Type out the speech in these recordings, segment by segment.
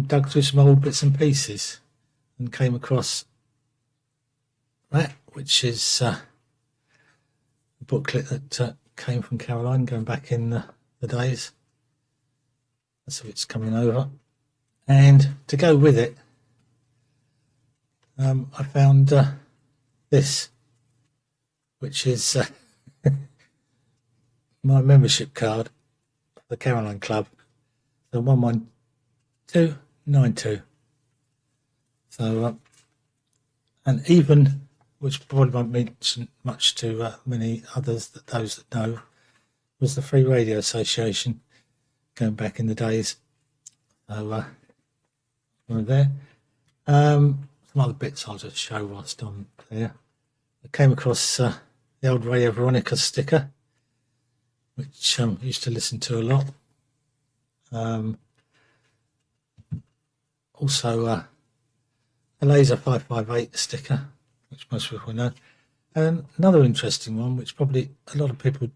dug through some old bits and pieces and came across that, which is a booklet that came from Caroline going back in the days. That's how it's coming over. And to go with it, I found this, which is my membership card for the Caroline Club, the 11292. So, and even, which probably won't mean much to many others, those that know, was the Free Radio Association going back in the days. So, we're there. Some other bits I'll just show whilst I'm there. I came across the old Radio Veronica sticker, which I used to listen to a lot. Also, a Laser 558 sticker, which most people know. And another interesting one, which probably a lot of people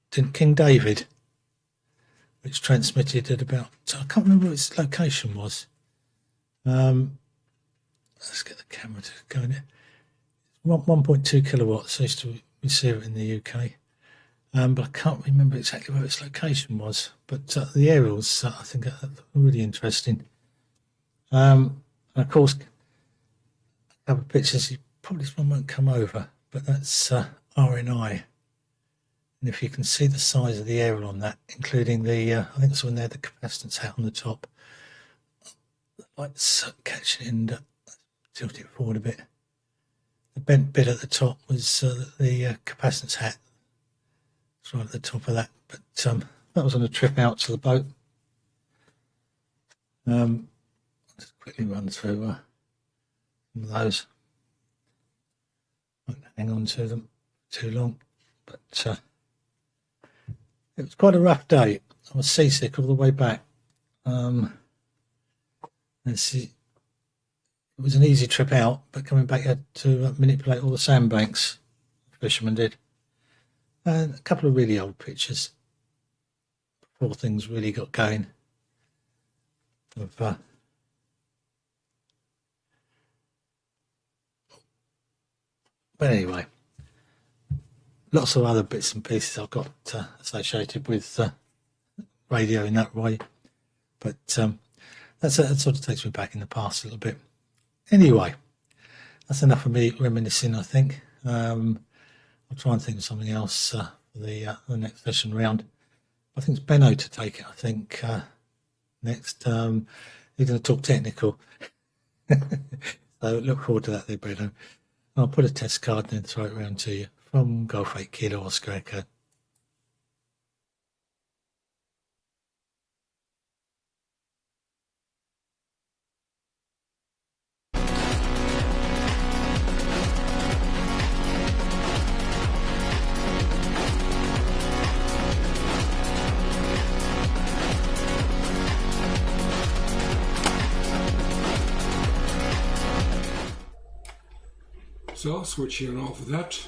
didn't, King David, which transmitted at about, I can't remember what its location was. Let's get the camera to go in it. 1.2 kilowatts. I used to receive it in the UK. But I can't remember exactly where its location was. But the aerials, I think, are really interesting. And of course, a couple of pictures, probably this one won't come over, but that's RNI. And if you can see the size of the aerial on that, including the, I think it's when they had the capacitance hat on the top. The light's catching it and tilt it forward a bit. The bent bit at the top was the capacitance hat. It's right at the top of that. But that was on a trip out to the boat. I'll just quickly run through some of those. I won't hang on to them too long, but it was quite a rough day. I was seasick all the way back. It was an easy trip out, but coming back had to manipulate all the sandbanks, the fishermen did. And a couple of really old pictures before things really got going. But anyway, lots of other bits and pieces I've got associated with radio in that way. But that sort of takes me back in the past a little bit. Anyway, that's enough of me reminiscing, I think. I'll try and think of something else for the next session round. I think it's Benno to take it, I think, next. He's going to talk technical. So look forward to that there, Benno. I'll put a test card and then throw it around to you from Golf 8 Kilo Oscar Echo. So, switching off that.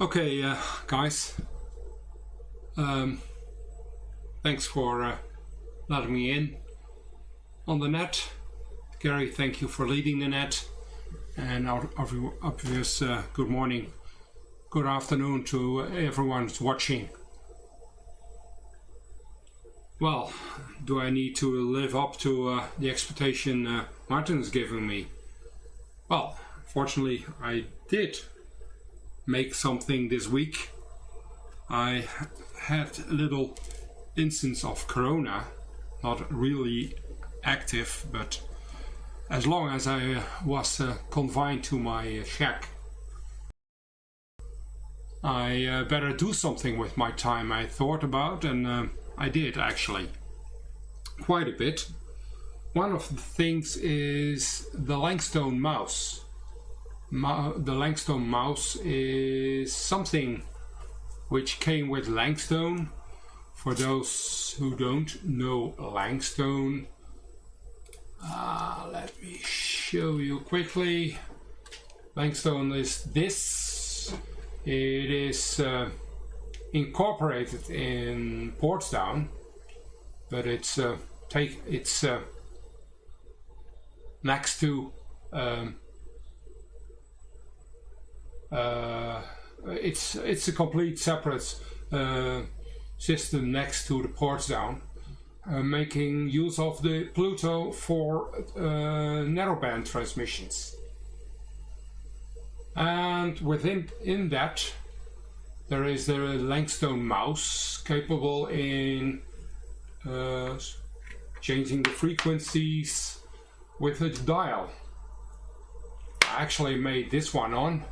Okay, guys. Thanks for letting me in on the net. Gary, thank you for leading the net. And obvious good morning, good afternoon to everyone who's watching. Well, do I need to live up to the expectation Martin's given me? Well, fortunately I did make something this week. I had a little instance of corona, not really active, but as long as I was confined to my shack, I better do something with my time, I thought about, and I did actually, quite a bit. One of the things is the Langstone mouse. The Langstone mouse is something which came with Langstone. For those who don't know Langstone, let me show you quickly. Langstone is this. It is incorporated in Portsdown, but it's next to it's a complete separate system next to the ports down, making use of the Pluto for narrowband transmissions. And within that there is the Langstone mouse, capable in changing the frequencies with its dial. I actually made this one on,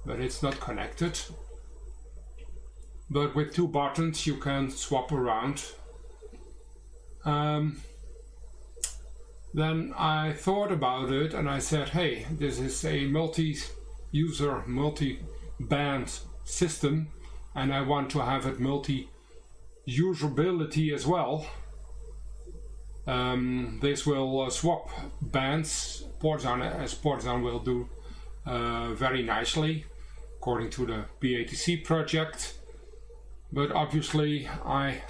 but it's not connected. But with 2 buttons you can swap around. Then I thought about it and I said, hey, this is a multi-user, multi-band system, and I want to have it multi-usability as well. This will swap bands, ports down, as ports down will do very nicely, according to the DATV project. But obviously I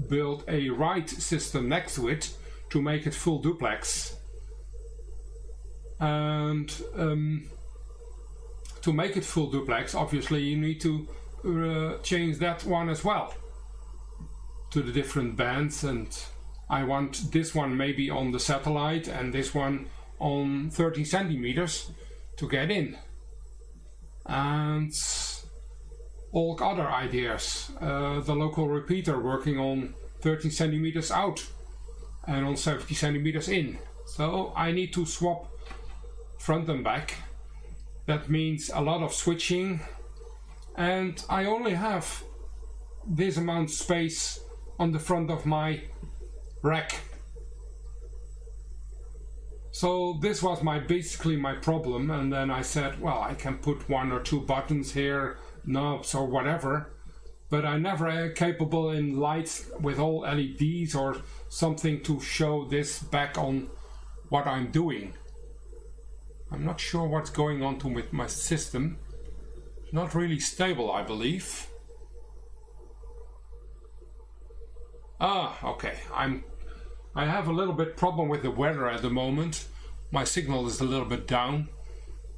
built a write system next to it to make it full duplex. And to make it full duplex, obviously you need to change that one as well to the different bands, and I want this one maybe on the satellite and this one on 13 centimeters to get in. And all other ideas, the local repeater working on 13 centimeters out and on 70 centimeters in. So I need to swap front and back. That means a lot of switching, and I only have this amount of space on the front of my rack. So this was basically my problem, and then I said, well, I can put 1 or 2 buttons here, knobs or whatever, but I never capable in lights with all LEDs or something to show this back on what I'm doing. I'm not sure what's going on with my system. Not really stable, I believe. Okay. I have a little bit problem with the weather at the moment. My signal is a little bit down,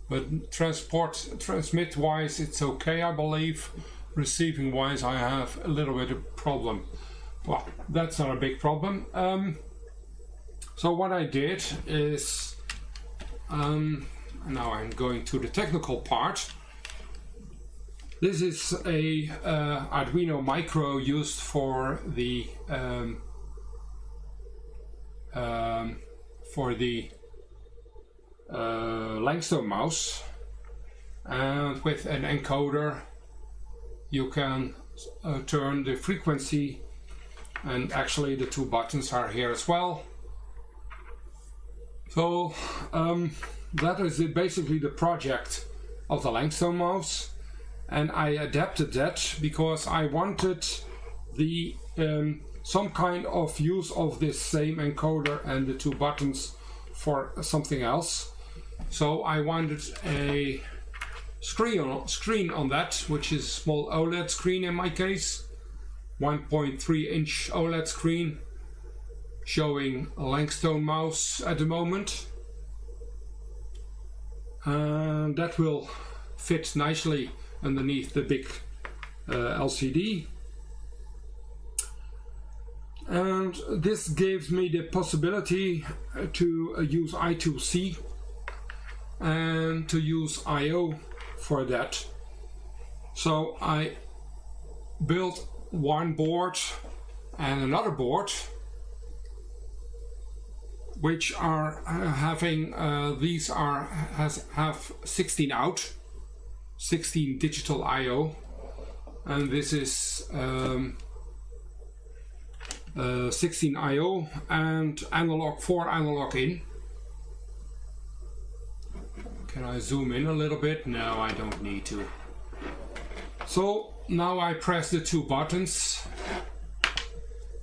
but transmit wise it's okay, I believe. Receiving wise I have a little bit of problem. Well, that's not a big problem. So what I did is, now I'm going to the technical part. This is a Arduino Micro used for the Langstone mouse, and with an encoder you can turn the frequency, and actually the 2 buttons are here as well. So that is basically the project of the Langstone mouse, and I adapted that because I wanted the some kind of use of this same encoder and the 2 buttons for something else. So I wanted a screen on that, which is a small OLED screen in my case, 1.3 inch OLED screen showing a Langstone mouse at the moment, and that will fit nicely underneath the big LCD. And this gives me the possibility to use I2C and to use I/O for that. So I built one board and another board, which are having have 16 out, 16 digital I/O, and this is 16 I/O and analog 4 analog in. Can I zoom in a little bit? No, I don't need to. So now I press the 2 buttons.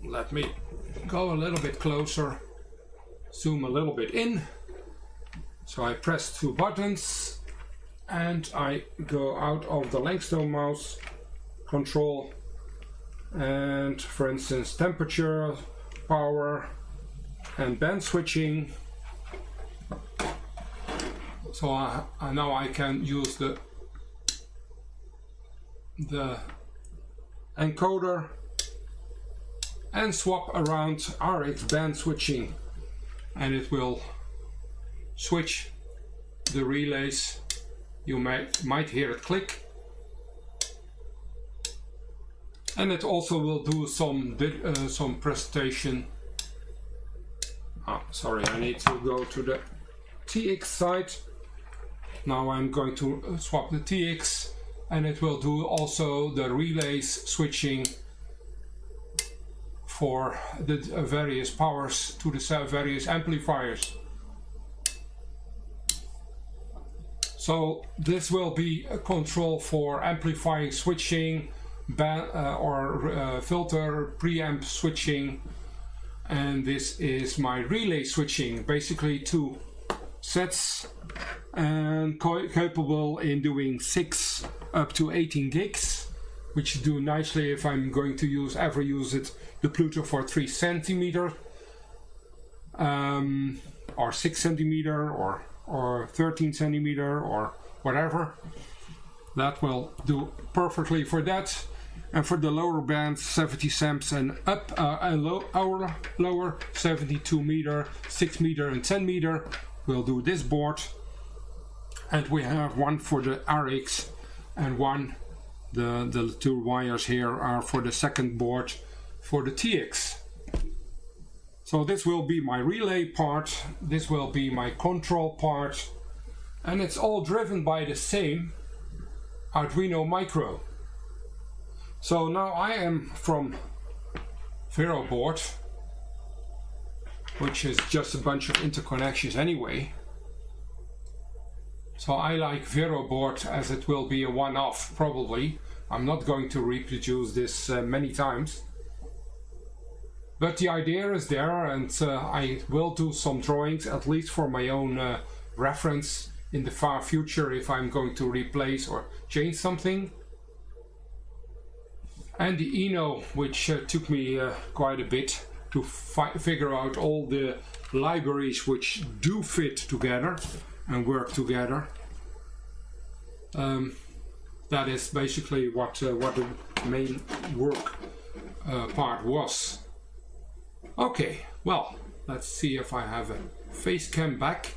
Let me go a little bit closer, zoom a little bit in. So I press 2 buttons and I go out of the Langstone mouse control, and for instance temperature power and band switching. So now I can use the encoder and swap around RX band switching, and it will switch the relays. You might hear it click, and it also will do some presentation. Sorry, I need to go to the TX side. Now I'm going to swap the TX, and it will do also the relays switching for the various powers to the various amplifiers. So this will be a control for amplifying switching, filter preamp switching, and this is my relay switching, basically 2 sets and capable in doing 6 up to 18 gigs, which do nicely if I'm going to use the Pluto for 3 centimeter or 6 centimeter or 13 centimeter or whatever. That will do perfectly for that. And for the lower bands, 70 cents and up, and lower 72 meter, 6 meter and 10 meter, we'll do this board. And we have one for the RX and one, the 2 wires here are for the second board for the TX. So this will be my relay part, this will be my control part, and it's all driven by the same Arduino Micro. So now I am from Vero board, which is just a bunch of interconnections anyway. So I like Vero board as it will be a one-off probably. I'm not going to reproduce this many times. But the idea is there, and I will do some drawings, at least for my own reference in the far future if I'm going to replace or change something. And the Eno, which took me quite a bit to figure out all the libraries which do fit together and work together. That is basically what the main work part was. Okay, well, let's see if I have a face cam back.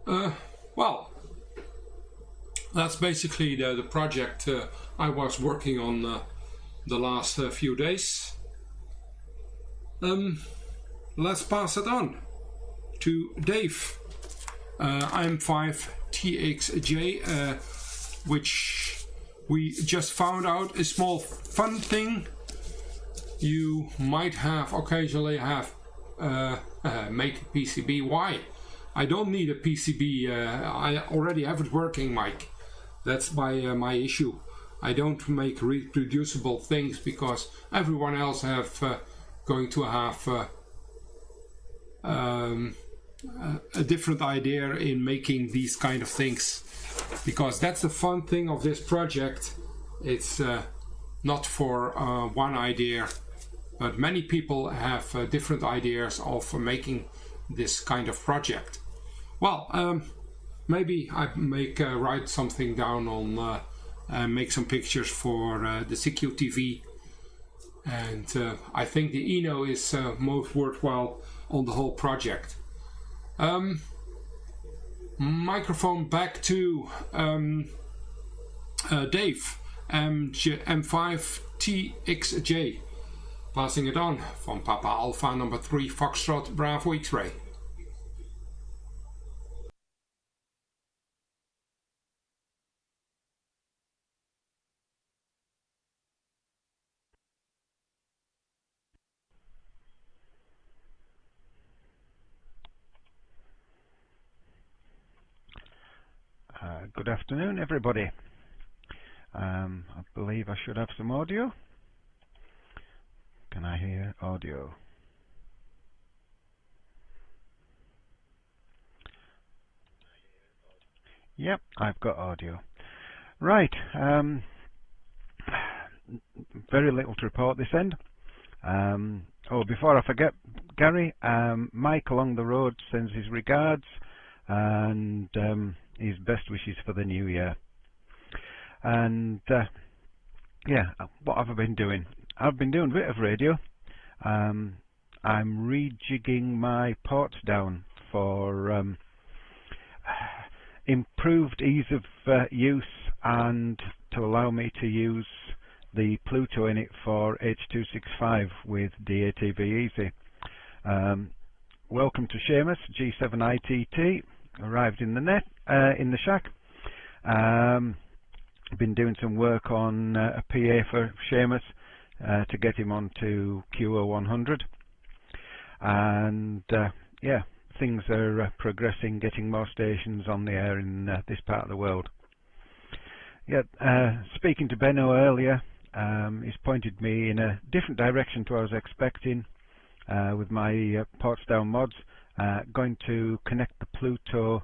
Well, that's basically the project I was working on the last few days. Let's pass it on to Dave. I'm 5TXJ, which we just found out a small fun thing. You might have occasionally make a PCB. Why? I don't need a PCB. I already have it working, Mike. That's my issue. I don't make reproducible things because everyone else going to have a different idea in making these kind of things. Because that's the fun thing of this project. It's not for one idea, but many people have different ideas of making this kind of project. Well, maybe I write something down on make some pictures for the CQTV, and I think the Eno is most worthwhile on the whole project. Microphone back to Dave, M5TXJ, passing it on from Papa Alpha number 3 Foxtrot Bravo X-Ray. Good afternoon, everybody. I believe I should have some audio. Can I hear audio? Yep, I've got audio. Right. very little to report this end. Before I forget, Gary, Mike along the road sends his regards and his best wishes for the new year. And yeah, what have I been doing? I've been doing a bit of radio. I'm rejigging my ports down for improved ease of use and to allow me to use the Pluto in it for H.265 with DATV Easy. Welcome to Seamus, G7ITT, arrived in the net, in the shack. Been doing some work on a PA for Seamus to get him onto QO-100. And yeah, things are progressing, getting more stations on the air in this part of the world. Yeah, speaking to Benno earlier, he's pointed me in a different direction to what I was expecting with my Portsdown mods. Going to connect the Pluto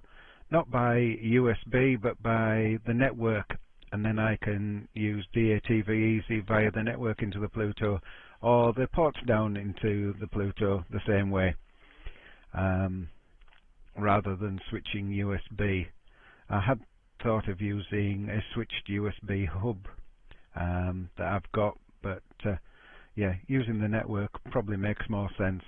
not by USB but by the network, and then I can use DATV Easy via the network into the Pluto, or the Portsdown into the Pluto the same way, rather than switching USB. I had thought of using a switched USB hub that I've got, but yeah, using the network probably makes more sense.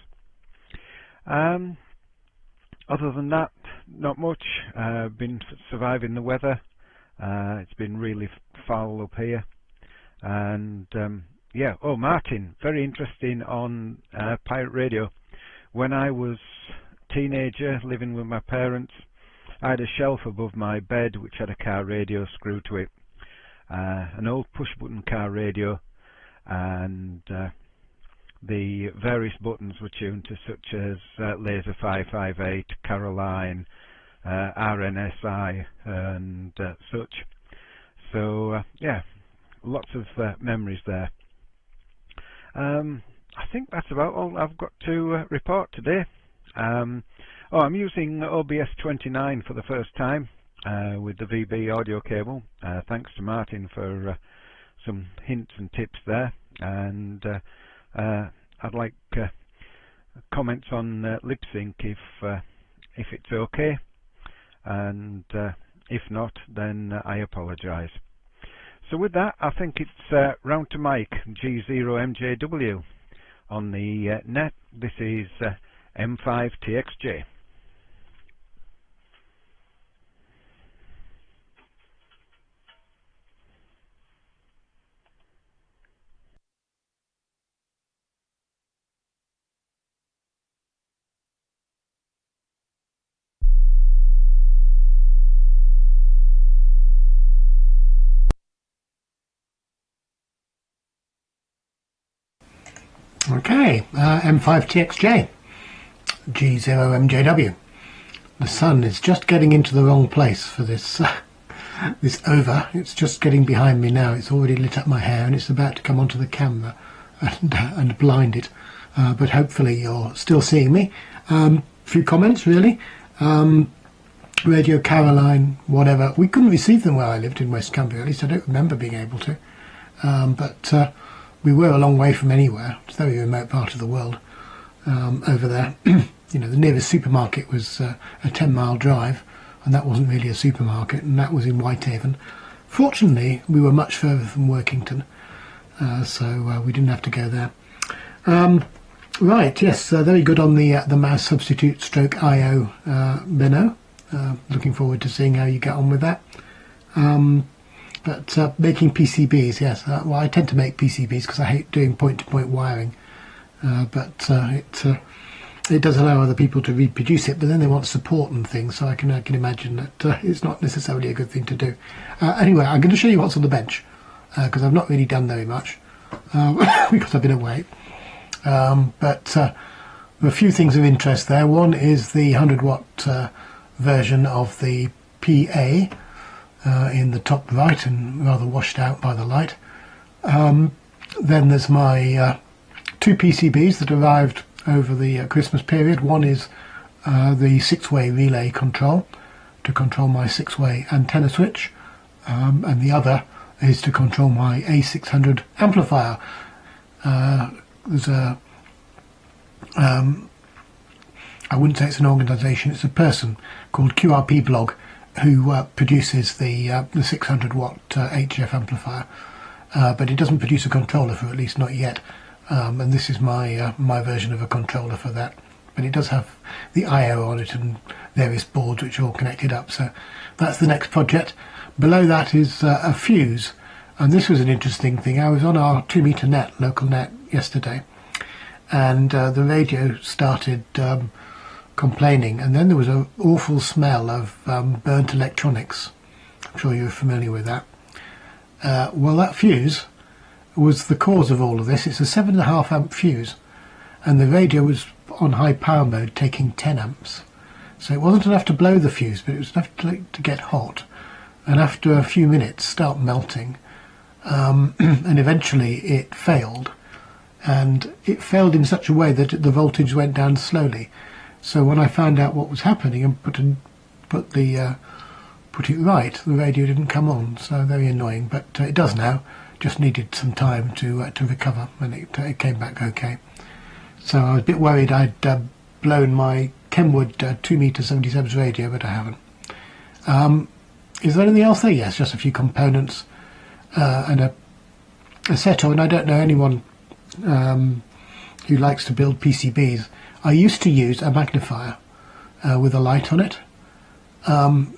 Other than that, not much. Been surviving the weather. It's been really foul up here. And yeah, oh, Martin, very interesting on pirate radio. When I was a teenager living with my parents, I had a shelf above my bed which had a car radio screwed to it. An old push-button car radio, and the various buttons were tuned to such as Laser 558, Caroline, RNSI, and such. So yeah, lots of memories there. I think that's about all I've got to report today. I'm using OBS 29 for the first time with the VB audio cable. Thanks to Martin for some hints and tips there, and I'd like comments on lip sync if it's okay, and if not, then I apologise. So with that, I think it's round to Mike, G0MJW on the net. This is M5TXJ. Okay, M5TXJ, G0MJW. The sun is just getting into the wrong place for this this over. It's just getting behind me now. It's already lit up my hair and it's about to come onto the camera and blind it. But hopefully you're still seeing me. Few comments really. Radio Caroline, whatever. We couldn't receive them where I lived in West Cumbria. At least I don't remember being able to. But we were a long way from anywhere. It's a very remote part of the world over there. You know, the nearest supermarket was a 10-mile drive, and that wasn't really a supermarket, and that was in Whitehaven. Fortunately, we were much further from Workington, so we didn't have to go there. Right, yes, very good on the mouse substitute stroke IO, Benno. Looking forward to seeing how you get on with that. But making PCBs, yes. Well, I tend to make PCBs because I hate doing point-to-point wiring. But it does allow other people to reproduce it, but then they want support and things, so I can imagine that it's not necessarily a good thing to do. Anyway, I'm going to show you what's on the bench, because I've not really done very much, because I've been away. But there are a few things of interest there. One is the 100-watt version of the PA, in the top right and rather washed out by the light. Then there's my two PCBs that arrived over the Christmas period. One is the 6-way relay control to control my 6-way antenna switch, and the other is to control my A600 amplifier. There's a I wouldn't say it's an organisation, it's a person called QRP Blog who produces the 600 watt HF amplifier, but it doesn't produce a controller for, at least not yet, and this is my my version of a controller for that. But it does have the I/O on it and various boards which are all connected up, so that's the next project. Below that is a fuse, and this was an interesting thing. I was on our 2 meter net, local net, yesterday, and the radio started complaining, and then there was an awful smell of burnt electronics. I'm sure you're familiar with that. Well, that fuse was the cause of all of this. It's a 7.5 amp fuse, and the radio was on high power mode taking 10 amps. So it wasn't enough to blow the fuse, but it was enough to get hot, and after a few minutes start melting, and eventually it failed, and it failed in such a way that the voltage went down slowly. So when I found out what was happening and put it right, the radio didn't come on. So very annoying, but it does now. Just needed some time to recover, and it came back okay. So I was a bit worried I'd blown my Kenwood 2 meter 77s radio, but I haven't. Is there anything else there? Yes, just a few components and a setter. And I don't know anyone who likes to build PCBs. I used to use a magnifier with a light on it.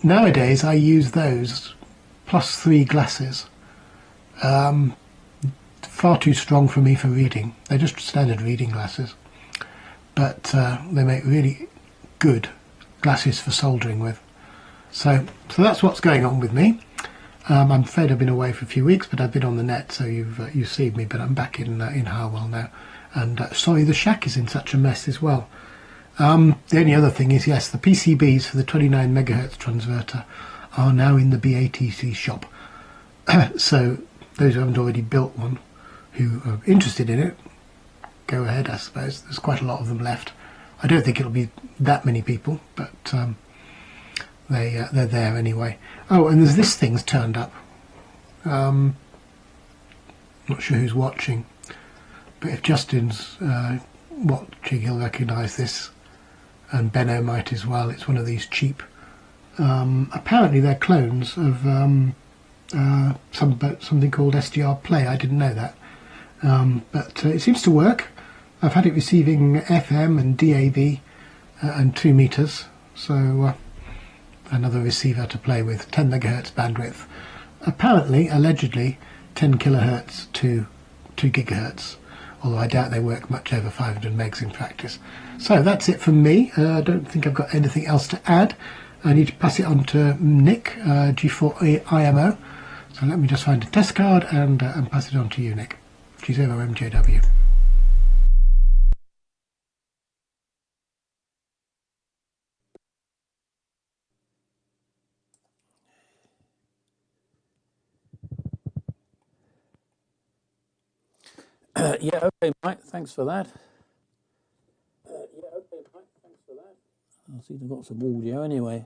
Nowadays I use those plus 3 glasses. Far too strong for me for reading. They're just standard reading glasses, but they make really good glasses for soldering with. So that's what's going on with me. I'm afraid I've been away for a few weeks, but I've been on the net, so you've seen me. But I'm back in Harwell now. And sorry, the shack is in such a mess as well. The only other thing is, yes, the PCBs for the 29 megahertz transverter are now in the BATC shop. So those who haven't already built one, who are interested in it, go ahead, I suppose. There's quite a lot of them left. I don't think it'll be that many people, but they're there anyway. Oh, and there's this thing's turned up. Not sure who's watching. But if Justin's watching, he'll recognise this, and Benno might as well. It's one of these cheap. Apparently, they're clones of something called SDR Play. I didn't know that, but it seems to work. I've had it receiving FM and DAB and 2 meters, so another receiver to play with. 10 megahertz bandwidth. Apparently, allegedly, 10 kilohertz to 2 gigahertz. Although I doubt they work much over 500 megs in practice. So that's it from me. I don't think I've got anything else to add. I need to pass it on to Nick, G4IMO. So let me just find a test card and pass it on to you, Nick. G0MJW. Yeah, okay, Mike, thanks for that. I see they've got some audio anyway.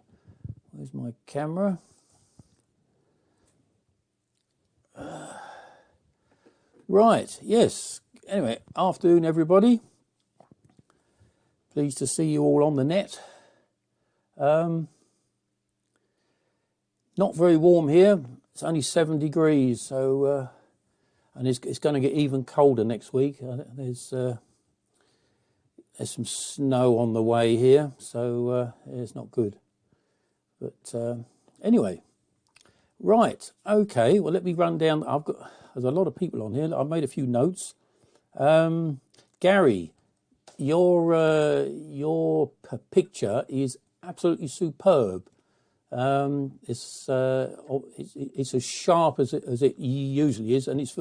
Where's my camera? Right, yes. Anyway, afternoon, everybody. Pleased to see you all on the net. Not very warm here. It's only 7 degrees, so... and it's going to get even colder next week. There's some snow on the way here, so it's not good. But anyway, right, okay. Well, let me run down. There's a lot of people on here. I've made a few notes. Gary, your picture is absolutely superb. It's as sharp as it usually is, and it's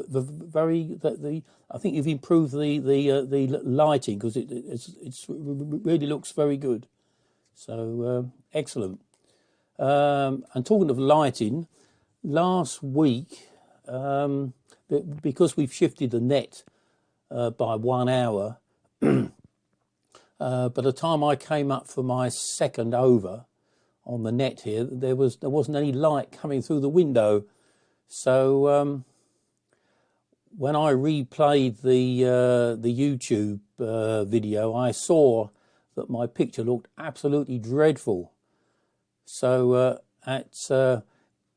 I think you've improved the lighting, because it really looks very good. So excellent. And talking of lighting, last week, because we've shifted the net by 1 hour, by the time I came up for my second over on the net here, there wasn't any light coming through the window. So when I replayed the YouTube video, I saw that my picture looked absolutely dreadful. So at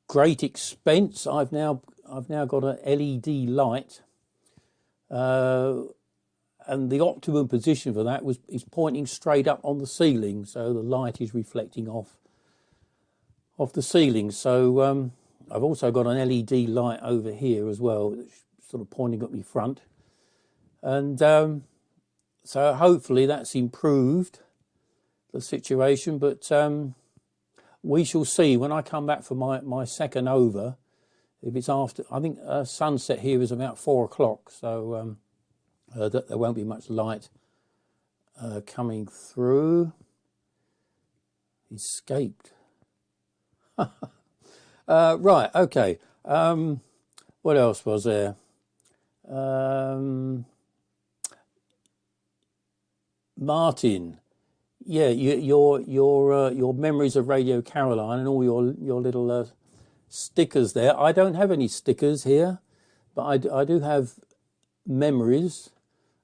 great expense, I've now got an LED light, and the optimum position for that is pointing straight up on the ceiling, so the light is reflecting off the ceiling. So I've also got an LED light over here as well, sort of pointing at my front, and so hopefully that's improved the situation. But we shall see when I come back for my second over. If it's after, I think sunset here is about 4 o'clock, so there won't be much light coming through. Escaped. Right, okay. What else was there? Martin, yeah, your memories of Radio Caroline and all your little stickers there. I don't have any stickers here, but I do have memories,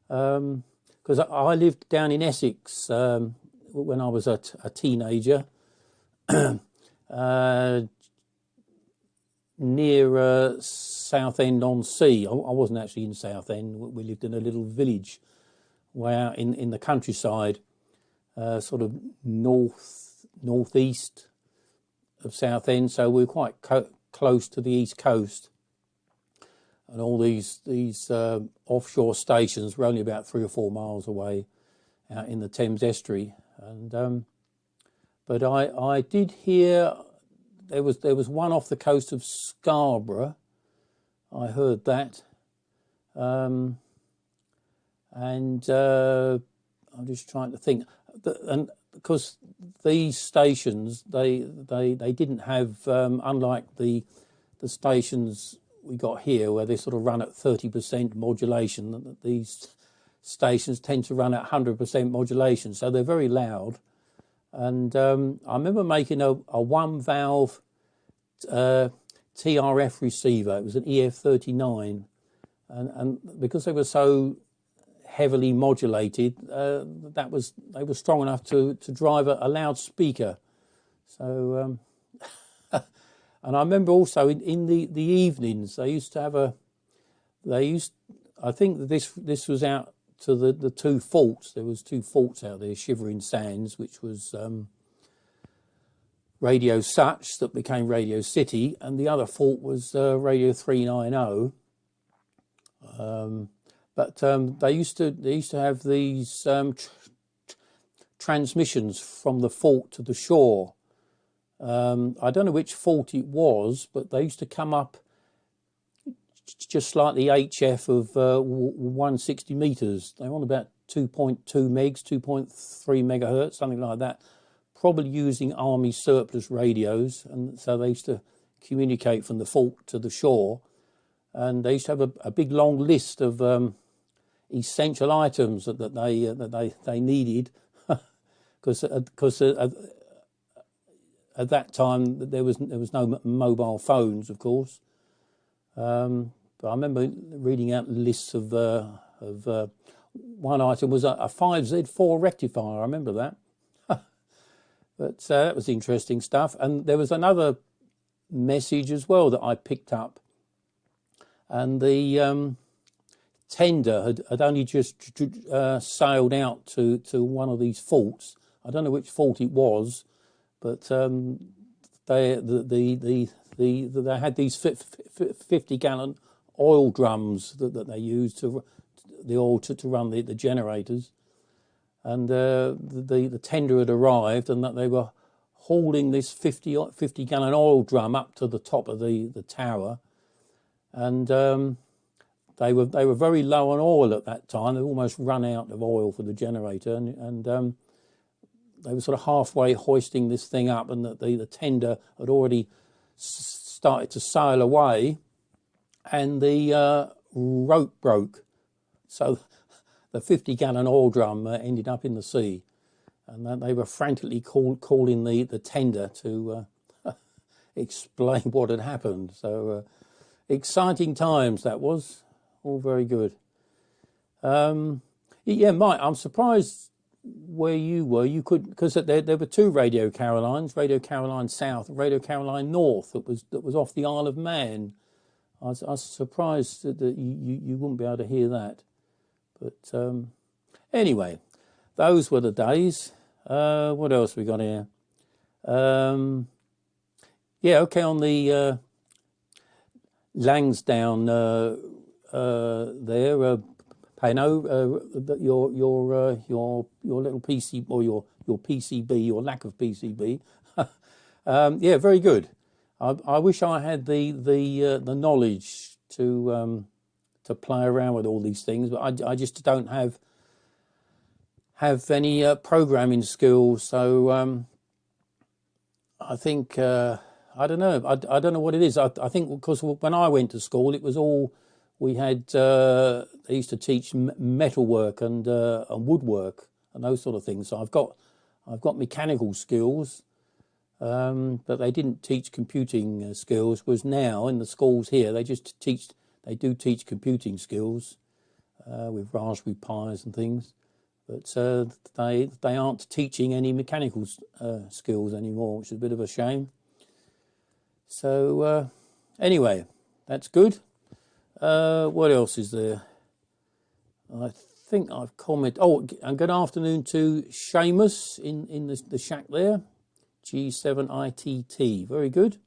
because I lived down in Essex when I was a teenager, near Southend-on-Sea. I wasn't actually in Southend. We lived in a little village way out in the countryside, sort of northeast of Southend. So we're quite close to the east coast, and all these offshore stations were only about 3 or 4 miles away, out in the Thames estuary. And but I did hear there was one off the coast of Scarborough. I heard that, and I'm just trying to think, and because these stations they didn't have, unlike the stations we got here where they sort of run at 30% modulation, these stations tend to run at 100% modulation, so they're very loud. And I remember making a 1-valve TRF receiver. It was an EF39, and because they were so heavily modulated, they were strong enough to drive a loudspeaker. So, and I remember also in the evenings they used to have I think that this was out to the 2 faults. There was 2 faults out there, Shivering Sands, which was Radio Such, that became Radio City, and the other fault was Radio 390. But they used to have these transmissions from the fault to the shore. I don't know which fault it was, but they used to come up just like the HF of 160 metres. They were on about 2.2 megs, 2.3 megahertz, something like that, probably using Army surplus radios. And so they used to communicate from the fault to the shore. And they used to have a big long list of essential items that they needed, because at that time there was no mobile phones, of course. But I remember reading out lists of one item was a 5Z4 rectifier. I remember that. But that was interesting stuff. And there was another message as well that I picked up, and the tender had only just sailed out to one of these faults. I don't know which fault it was, but they had these 50-gallon oil drums that they used to run the generators, and the tender had arrived, and that they were hauling this 50-gallon oil drum up to the top of the tower, and they were very low on oil at that time. They almost run out of oil for the generator, and they were sort of halfway hoisting this thing up, and the tender had already started to sail away, and the rope broke. So the 50-gallon oil drum ended up in the sea, and they were frantically calling the tender to explain what had happened. So exciting times that was. All very good. Yeah, Mike, I'm surprised where you were. You could, because there were two Radio Carolines, Radio Caroline South and Radio Caroline North that was off the Isle of Man. I was surprised that you wouldn't be able to hear that. But anyway, those were the days. What else we got here? Yeah, okay, on the Langsdown there, Pano, your little PC or your PCB, your lack of PCB. Yeah, very good. I wish I had the knowledge to play around with all these things, but I just don't have any programming skills. So I think I don't know. I don't know what it is. I think because when I went to school, it was all we had. They used to teach metalwork and woodwork and those sort of things. So I've got mechanical skills. But they didn't teach computing skills. Whereas now in the schools here, they do teach computing skills with Raspberry Pis and things, but they aren't teaching any mechanical skills anymore, which is a bit of a shame. So anyway, that's good. What else is there? I think I've commented. Oh, and good afternoon to Seamus in the shack there. G7ITT, very good.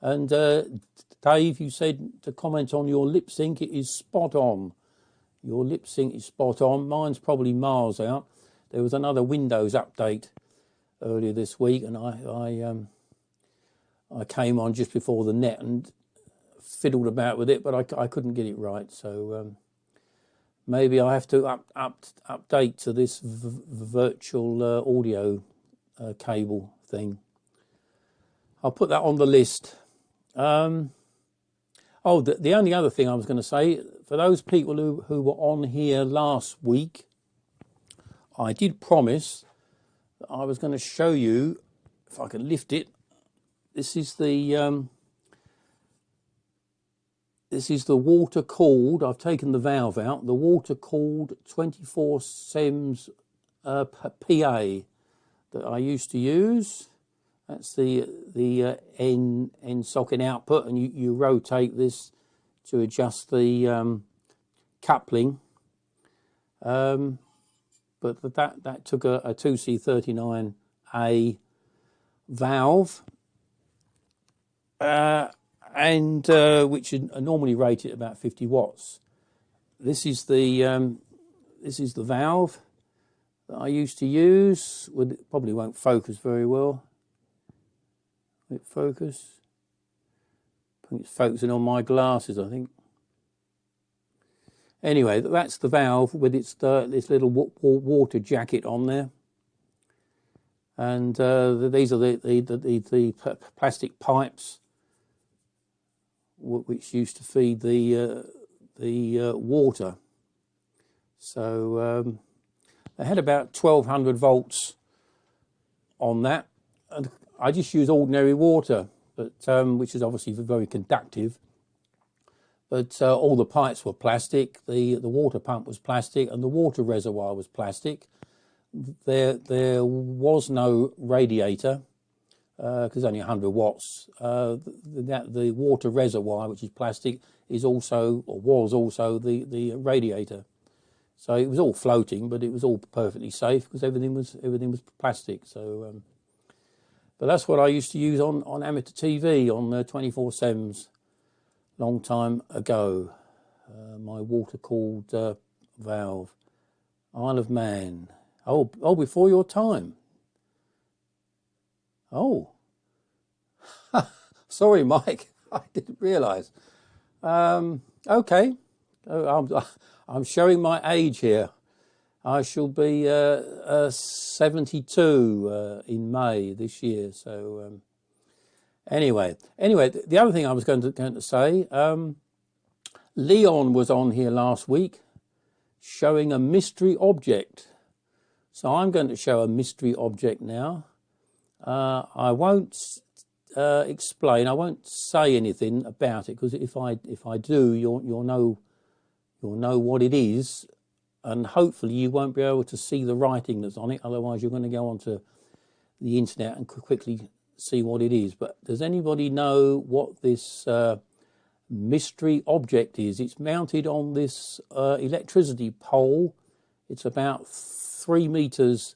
And Dave, you said to comment on your lip sync, it is spot on. Your lip sync is spot on. Mine's probably miles out. There was another Windows update earlier this week, and I came on just before the net and fiddled about with it, but I couldn't get it right. So maybe I have to update to this virtual audio cable thing. I'll put that on the list. The only other thing I was going to say, for those people who were on here last week, I did promise that I was going to show you, if I can lift it, this is the water-cooled, I've taken the valve out, the water-cooled 24 SEMS PA that I used to use. That's the N socket output, and you rotate this to adjust the coupling. But that took a 2C39A valve, and which is normally rated at about 50 watts. This is the valve that I used to use. It probably won't focus very well. Will it focus? I think it's focusing on my glasses, I think. Anyway, that's the valve with its this little water jacket on there, and these are the plastic pipes which used to feed the water. So they had about 1200 volts on that, and I just use ordinary water, but which is obviously very conductive. But all the pipes were plastic, the water pump was plastic, and the water reservoir was plastic. There was no radiator, because only 100 watts. The water reservoir, which is plastic, is also, or was also, the radiator. So it was all floating, but it was all perfectly safe because everything was plastic. So, but that's what I used to use on amateur TV on 24 SEMS. Long time ago, my water-cooled valve. Isle of Man. Oh, before your time. Oh. Sorry, Mike. I didn't realise. Okay. I'm showing my age here. I shall be 72 in May this year. So. Anyway, the other thing I was going to say, Leon was on here last week showing a mystery object. So I'm going to show a mystery object now. I won't explain. I won't say anything about it because if I do, you'll know what it is, and hopefully you won't be able to see the writing that's on it. Otherwise, you're going to go onto the internet and quickly see what it is. But does anybody know what this mystery object is? It's mounted on this electricity pole. It's about 3 meters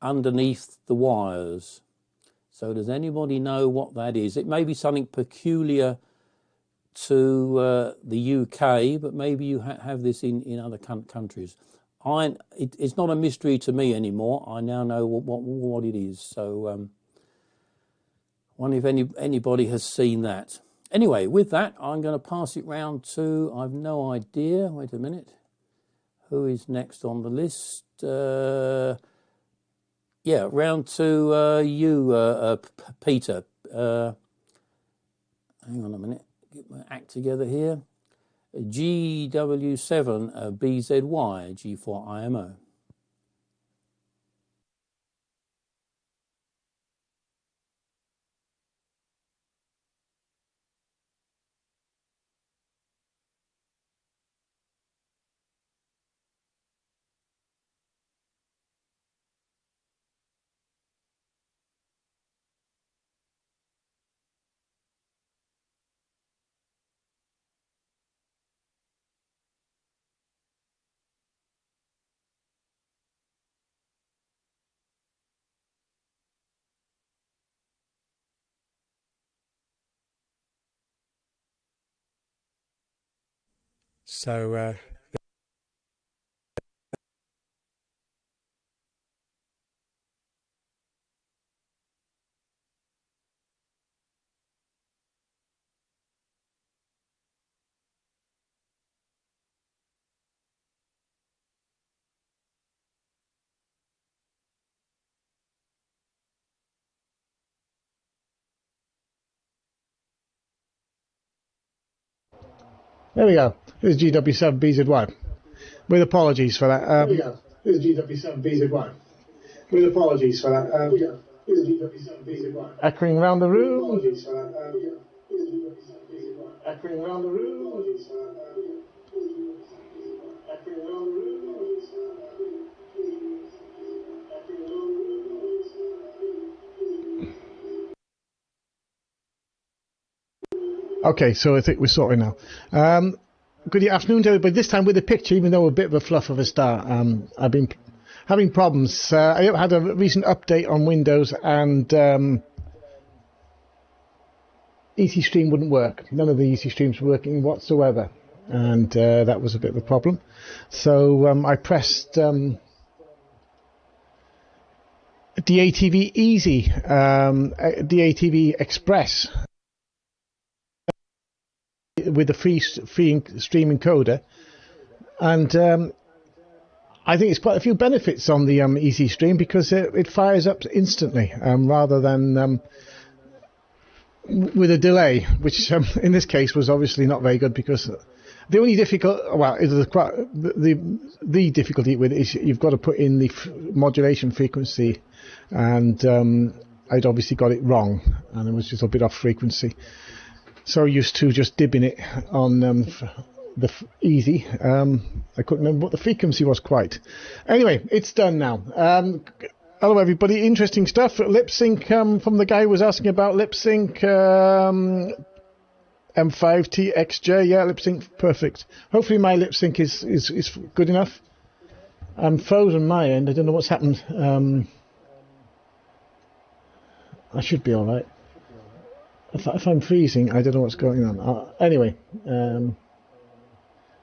underneath the wires. So does anybody know what that is? It may be something peculiar to the UK, but maybe you have this in other countries. It's not a mystery to me anymore. I now know what it is. So wonder if anybody has seen that. Anyway, with that, I'm going to pass it round to, I've no idea, wait a minute, who is next on the list? Yeah, round to you, Peter. Hang on a minute, get my act together here. GW7 BZY, G4IMO. So There we go. This is GW7 BZY. With apologies for that. There we go. This is GW7 BZY. With apologies for that. This is GW7 BZY. Echoing around the room. Apologies for that. Echoing around the room. Echoing around the room. Okay, so I think we're sorting now. Good afternoon to everybody. This time with a picture, even though a bit of a fluff of a start. I've been having problems. I had a recent update on Windows and EC Stream wouldn't work. None of the EC Streams were working whatsoever. And that was a bit of a problem. So I pressed DATV Easy, DATV Express, with the free stream encoder, and I think it's quite a few benefits on the Easy Stream because it fires up instantly rather than with a delay, which in this case was obviously not very good because the only the difficulty with it is you've got to put in the modulation frequency, and I'd obviously got it wrong, and it was just a bit off frequency. So used to just dibbing it on the Easy. I couldn't remember what the frequency was quite. Anyway, it's done now. Hello everybody, interesting stuff. Lip sync from the guy who was asking about lip sync. M5TXJ, yeah, lip sync, perfect. Hopefully my lip sync is good enough. I'm frozen my end, I don't know what's happened. I should be alright. If I'm freezing, I don't know what's going on. Anyway,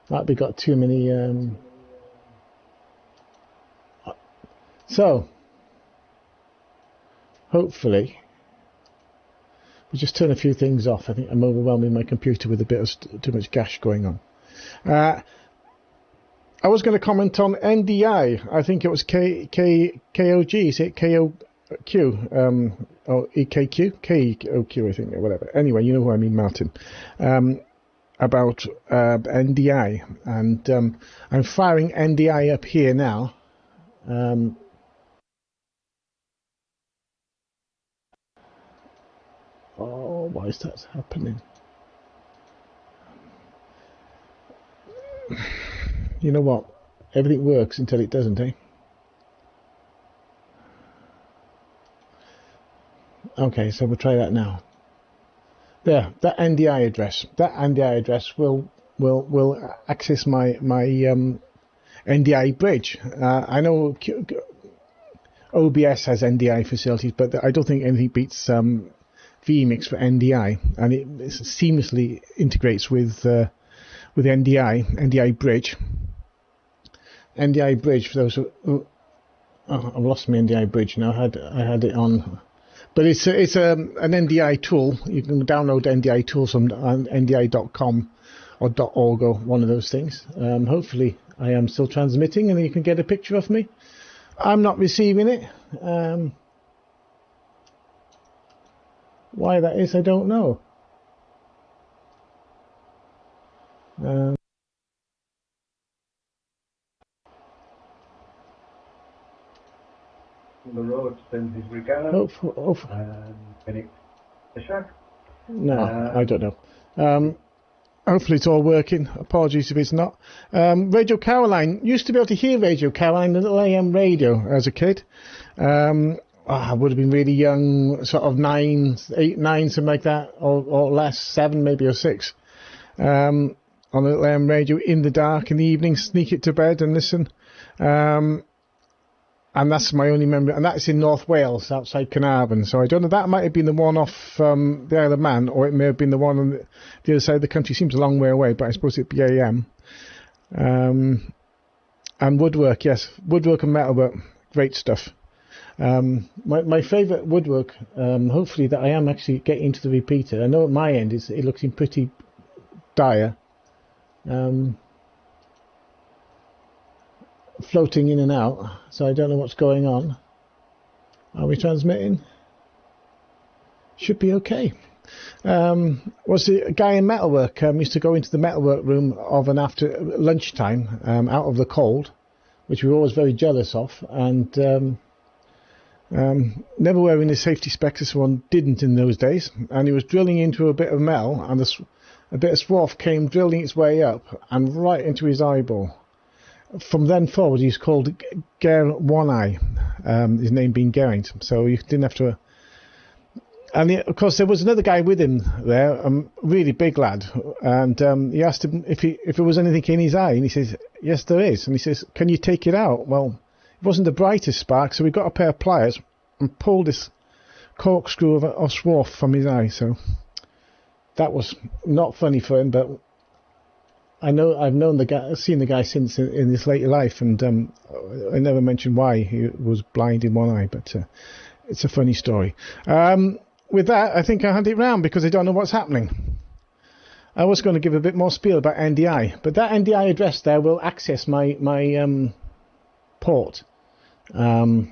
might be got too many. So, hopefully, we just turn a few things off. I think I'm overwhelming my computer with a bit of too much gash going on. I was going to comment on NDI. I think it was KOG. Is it KOQ? Or EKQ? KOQ, I think, or whatever. Anyway, you know who I mean, Martin. About NDI. And I'm firing NDI up here now. Why is that happening? You know what? Everything works until it doesn't, eh? Okay, so we'll try that now. There, that NDI address. That NDI address will access my NDI bridge. I know OBS has NDI facilities, but I don't think anything beats vMix for NDI, and it seamlessly integrates with NDI bridge. NDI bridge, for those who, I've lost my NDI bridge now. I had it on, but it's an NDI tool. You can download NDI tools from NDI.com or .org or one of those things. Hopefully I am still transmitting and you can get a picture of me. I'm not receiving it. Why that is, I don't know. On the road sends his regard. No, I don't know. Hopefully it's all working. Apologies if it's not. Radio Caroline. Used to be able to hear Radio Caroline, the little AM radio as a kid. I would have been really young, sort of 8, 9, something like that, or less, 7 maybe, or 6. On the little AM radio in the dark in the evening, sneak it to bed and listen. And that's my only memory, and that's in North Wales, outside Carnarvon. So I don't know, that might have been the one off the Isle of Man, or it may have been the one on the other side of the country. Seems a long way away, but I suppose it'd be AM. And woodwork, yes, woodwork and metalwork, great stuff. My favourite woodwork, hopefully that I am actually getting into the repeater. I know at my end it looks in pretty dire. Floating in and out, so I don't know what's going on. Are we transmitting? Should be okay. Was the guy in metalwork used to go into the metalwork room of an after lunchtime out of the cold, which we were always very jealous of, and never wearing his safety specs as one didn't in those days, and he was drilling into a bit of metal, and a bit of swarf came drilling its way up and right into his eyeball. From then forward, he's called One Eye, his name being Geraint, so you didn't have to. And of course, there was another guy with him there, a really big lad, and he asked him if there was anything in his eye, and he says, "Yes, there is." And he says, "Can you take it out?" Well, it wasn't the brightest spark, so we got a pair of pliers and pulled this corkscrew of swarf from his eye. So that was not funny for him, but I've known the guy, seen the guy since in his later life, and I never mentioned why he was blind in one eye, but it's a funny story. With that, I think I'll hand it round because I don't know what's happening. I was going to give a bit more spiel about NDI, but that NDI address there will access my port. And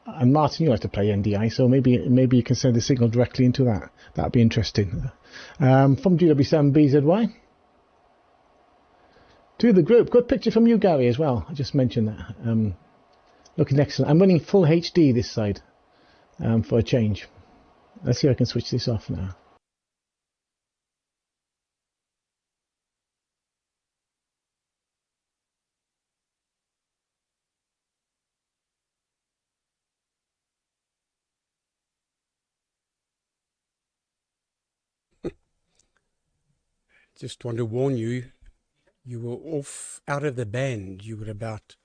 Martin, you have to play NDI, so maybe you can send the signal directly into that. That'd be interesting. From GW7BZY. To the group. Good picture from you, Gary, as well. I just mentioned that. Looking excellent. I'm running full HD this side for a change. Let's see if I can switch this off now. Just want to warn you, you were out of the band. You were about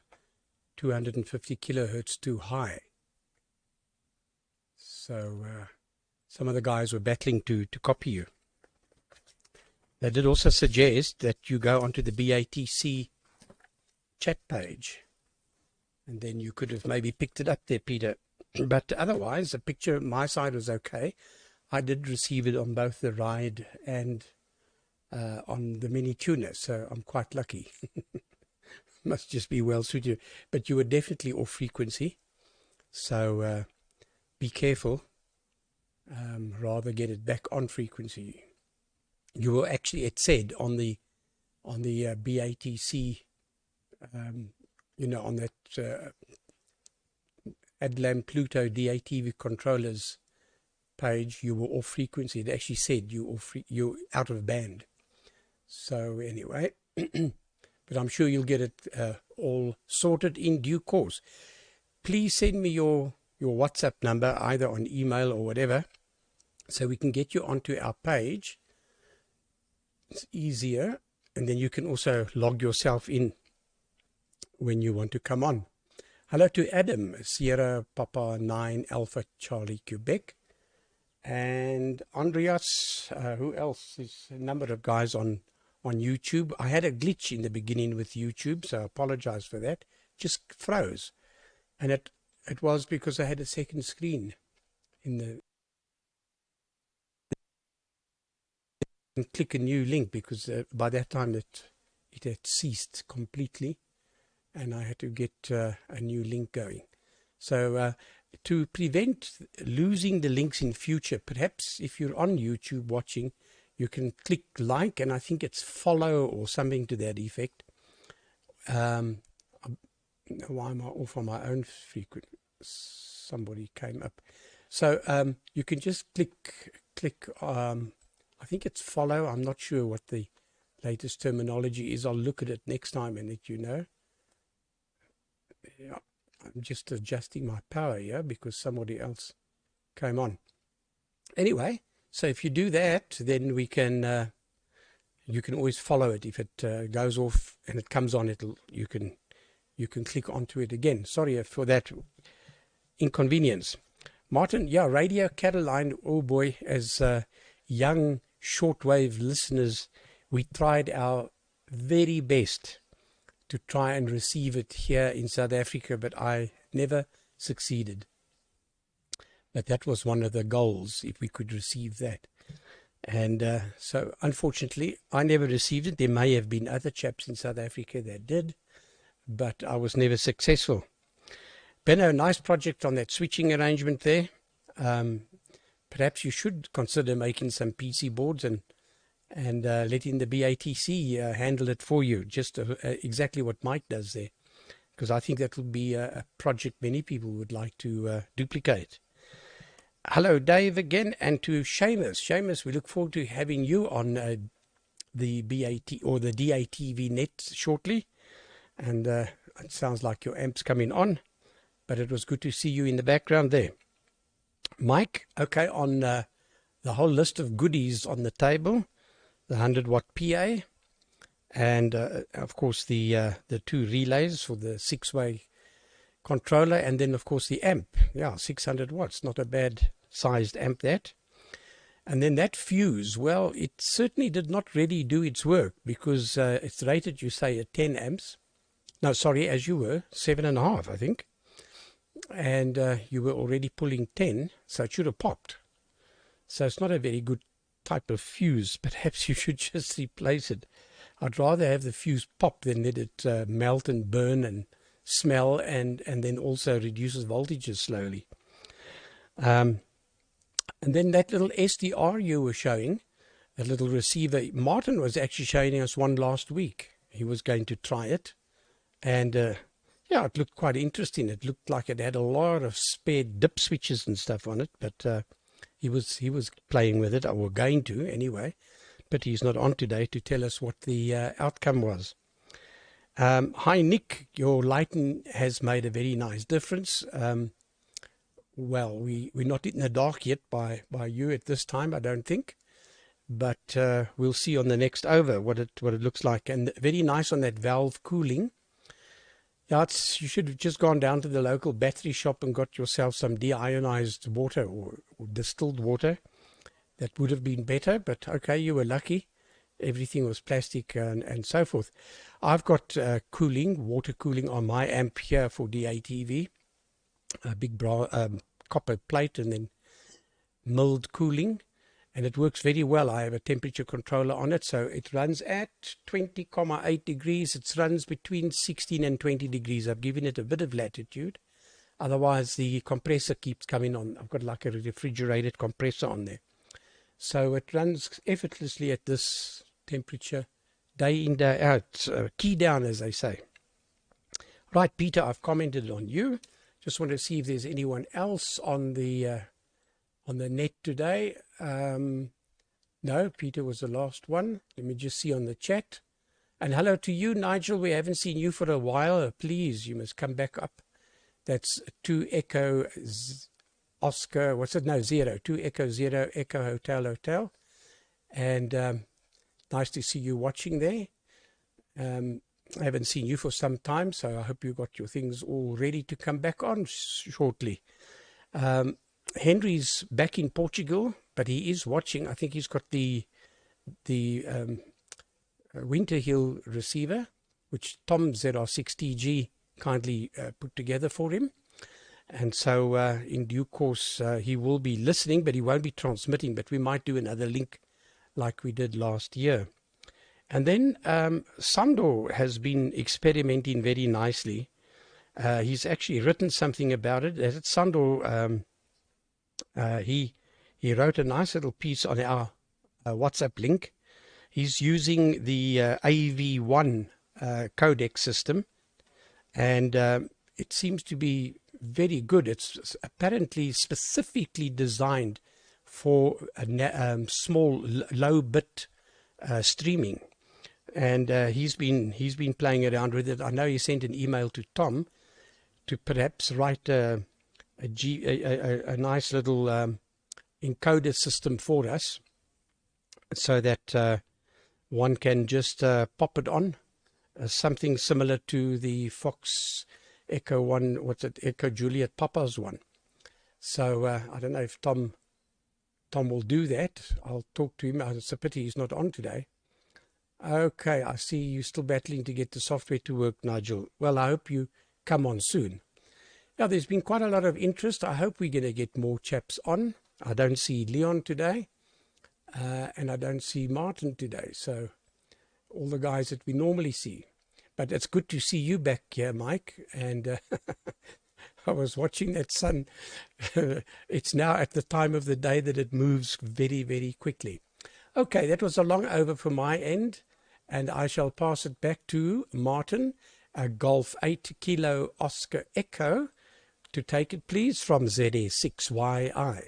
250 kilohertz too high. So some of the guys were battling to copy you. They did also suggest that you go onto the BATC chat page, and then you could have maybe picked it up there, Peter. But otherwise, the picture on my side was okay. I did receive it on both the ride and on the mini tuner, so I'm quite lucky. Must just be well suited. But you were definitely off frequency, so be careful. Rather get it back on frequency. You were actually, it said on the BATC, on that Adlam Pluto DATV controllers page, you were off frequency. It actually said you're out of band. So anyway, but I'm sure you'll get it all sorted in due course. Please send me your WhatsApp number, either on email or whatever, so we can get you onto our page. It's easier, and then you can also log yourself in when you want to come on. Hello to Adam, Sierra Papa 9 Alpha Charlie Quebec, and Andreas. Who else? There's a number of guys on YouTube. I had a glitch in the beginning with YouTube, so I apologize for that. Just froze, and it was because I had a second screen in the. And click a new link, because by that time it had ceased completely, and I had to get a new link going. So to prevent losing the links in future, perhaps if you're on YouTube watching, you can click like, and I think it's follow or something to that effect. Why am I off on my own frequency? Somebody came up. So you can just click I think it's follow. I'm not sure what the latest terminology is. I'll look at it next time and let you know. Yeah, I'm just adjusting my power here because somebody else came on. Anyway, so if you do that, then we can you can always follow it. If it goes off and it comes on, you can click onto it again. Sorry for that inconvenience. Martin, yeah, Radio Caroline, oh boy, as young shortwave listeners, we tried our very best to try and receive it here in South Africa, but I never succeeded. But that was one of the goals, if we could receive that. And so unfortunately I never received it. There may have been other chaps in South Africa that did, but I was never successful. Benno, nice project on that switching arrangement there. Perhaps you should consider making some PC boards and letting the BATC handle it for you, just exactly what Mike does there, because I think that will be a project many people would like to duplicate. Hello, Dave, again, and to Seamus. Seamus, we look forward to having you on the BAT or the DATV Net shortly, and it sounds like your amp's coming on, but it was good to see you in the background there. Mike, okay, on the whole list of goodies on the table, the 100-watt PA, and of course the 2 relays for the 6-way controller, and then of course the amp. Yeah, 600 watts, not a bad sized amp that. And then that fuse, well, it certainly did not really do its work, because it's rated, you say, at 10 amps. No, sorry, as you were, 7.5, I think. And you were already pulling 10, so it should have popped. So it's not a very good type of fuse. Perhaps you should just replace it. I'd rather have the fuse pop than let it melt and burn and smell, and then also reduces voltages slowly. And then that little SDR you were showing, that little receiver, Martin was actually showing us one last week. He was going to try it, and yeah, it looked quite interesting. It looked like it had a lot of spare dip switches and stuff on it, but he was playing with it, or going to anyway. But he's not on today to tell us what the outcome was. Hi, Nick. Your lighting has made a very nice difference. Well, we're not in the dark yet by you at this time, I don't think. But we'll see on the next over what it looks like. And very nice on that valve cooling. Yeah, you should have just gone down to the local battery shop and got yourself some deionized water or distilled water. That would have been better, but okay, you were lucky. Everything was plastic and so forth. I've got water cooling on my amp here for DATV. A big copper plate and then milled cooling. And it works very well. I have a temperature controller on it, so it runs at 20.8 degrees. It runs between 16 and 20 degrees. I've given it a bit of latitude. Otherwise, the compressor keeps coming on. I've got like a refrigerated compressor on there. So it runs effortlessly at this temperature, day in, day out. Key down, as they say. Right, Peter, I've commented on you. Just want to see if there's anyone else on the on the net today. No, Peter was the last one. Let me just see on the chat. And hello to you, Nigel. We haven't seen you for a while. Please, you must come back up. That's 2 Echo Oscar, what's it? No, 0. 2 Echo 0 Echo Hotel Hotel. And nice to see you watching there. I haven't seen you for some time, so I hope you got your things all ready to come back on shortly. Henry's back in Portugal, but he is watching. I think he's got the Winter Hill receiver, which Tom ZR6TG kindly put together for him. And so in due course, he will be listening, but he won't be transmitting, but we might do another link like we did last year. And then Sandor has been experimenting very nicely. He's actually written something about it. Sandor, he wrote a nice little piece on our WhatsApp link. He's using the AV1 codec system, and it seems to be very good. It's apparently specifically designed for small, low bit streaming. And he's been playing around with it. I know he sent an email to Tom to perhaps write a nice little encoder system for us, so that one can just pop it on, something similar to the Fox Echo one. What's it? Echo Juliet Papa's one. So I don't know if Tom will do that. I'll talk to him. It's a pity he's not on today. Okay, I see you're still battling to get the software to work, Nigel. Well, I hope you come on soon. Now, there's been quite a lot of interest. I hope we're going to get more chaps on. I don't see Leon today, and I don't see Martin today. So all the guys that we normally see. But it's good to see you back here, Mike. And I was watching that sun. It's now at the time of the day that it moves very, very quickly. Okay, that was a long over from my end, and I shall pass it back to Martin, Golf 8 Kilo Oscar Echo, to take it, please, from ZA6YI.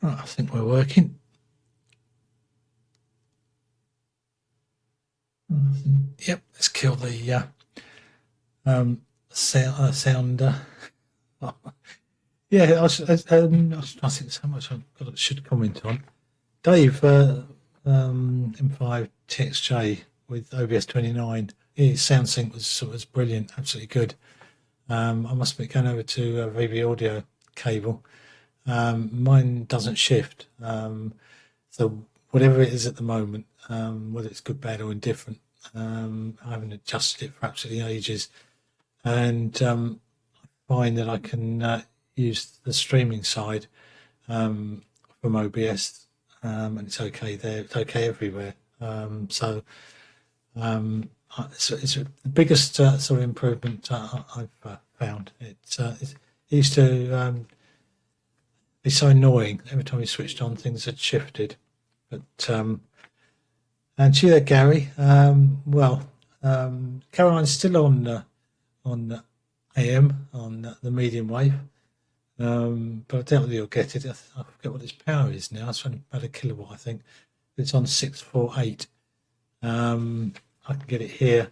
Right, I think we're working. Yep, let's kill the sound. Yeah, I think so much I should comment on. Dave, M5 TXJ with OBS 29, his sound sync was brilliant, absolutely good. I must be going over to VB Audio cable. Mine doesn't shift, so whatever it is at the moment, whether it's good, bad or indifferent, I haven't adjusted it for absolutely ages, and I find that I can use the streaming side from OBS, and it's okay there, it's okay everywhere. So it's the biggest sort of improvement I've found. It used to be so annoying every time you switched on, things had shifted. But and see there, Gary. Caroline's still on AM on the medium wave, but I doubt whether you'll get it. I forget what its power is now. It's only about a kilowatt, I think. It's on 648. I can get it here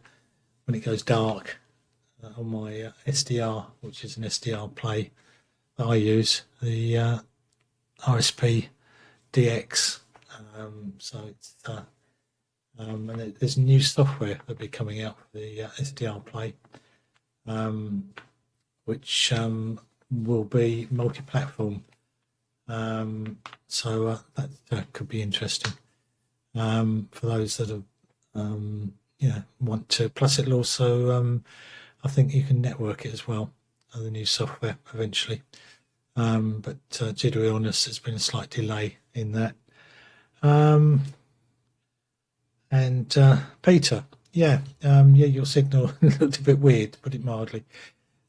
when it goes dark on my SDR, which is an SDR play that I use, the RSP DX. So it's and there's new software that'll be coming out for the SDR play, which will be multi-platform. So that could be interesting for those that have want to. Plus, it'll also I think you can network it as well. The new software eventually, but due to illness, there's been a slight delay in that. And Peter, your signal looked a bit weird, to put it mildly,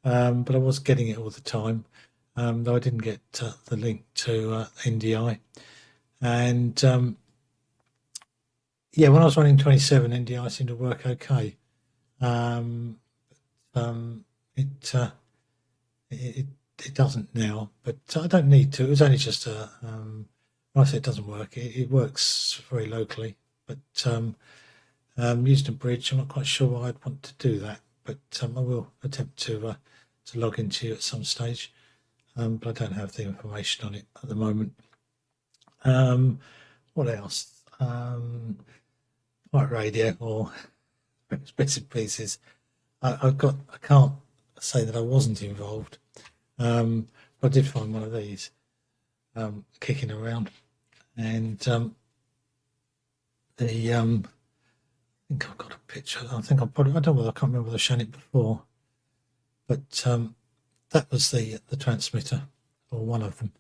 but I was getting it all the time. though I didn't get the link to NDI. And yeah, when I was running 27, NDI seemed to work okay. It doesn't now, but I don't need to. It was only just a. When I say it doesn't work, it works very locally, but using a bridge, I'm not quite sure why I'd want to do that, but I will attempt to log into you at some stage, but I don't have the information on it at the moment. What else? White radio or bits and pieces. I can't say that I wasn't involved. I did find one of these kicking around, and I think I've got a picture. I don't know whether I can't remember whether I've shown it before, but that was the transmitter, or one of them.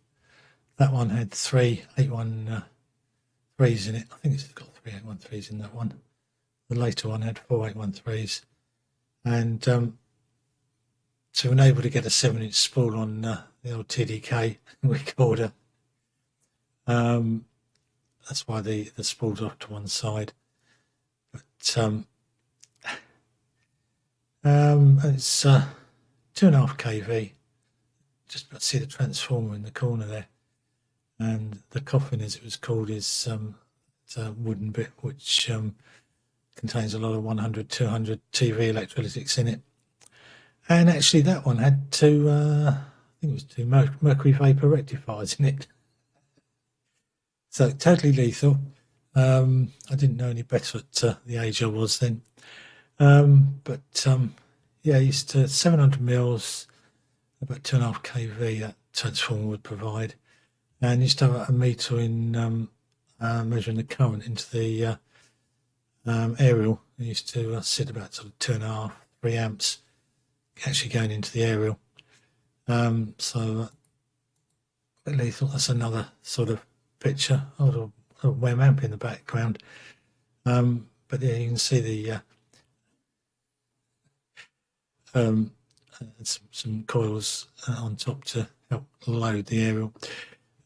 That one had 3 813s in it. I think it's got 3 813s in that one. The later one had 4 813s, and to enable to get a 7-inch spool on the old TDK recorder, that's why the spool's off to one side. But it's 2.5 kV. Just about to see the transformer in the corner there, and the coffin, as it was called, is it's a wooden bit which contains a lot of 100, 200 TV electrolytics in it. And actually that one had 2, I think it was 2 mercury vapor rectifiers in it. So totally lethal. I didn't know any better at the age I was then. Yeah, I used to 700 mils, about 2.5 kV that transformer would provide. And used to have a meter in measuring the current into the aerial. I used to sit about sort of 2.5, 3 amps actually going into the aerial. So lethal. That's another sort of picture. A WEM amp in the background. But yeah, you can see the some coils on top to help load the aerial.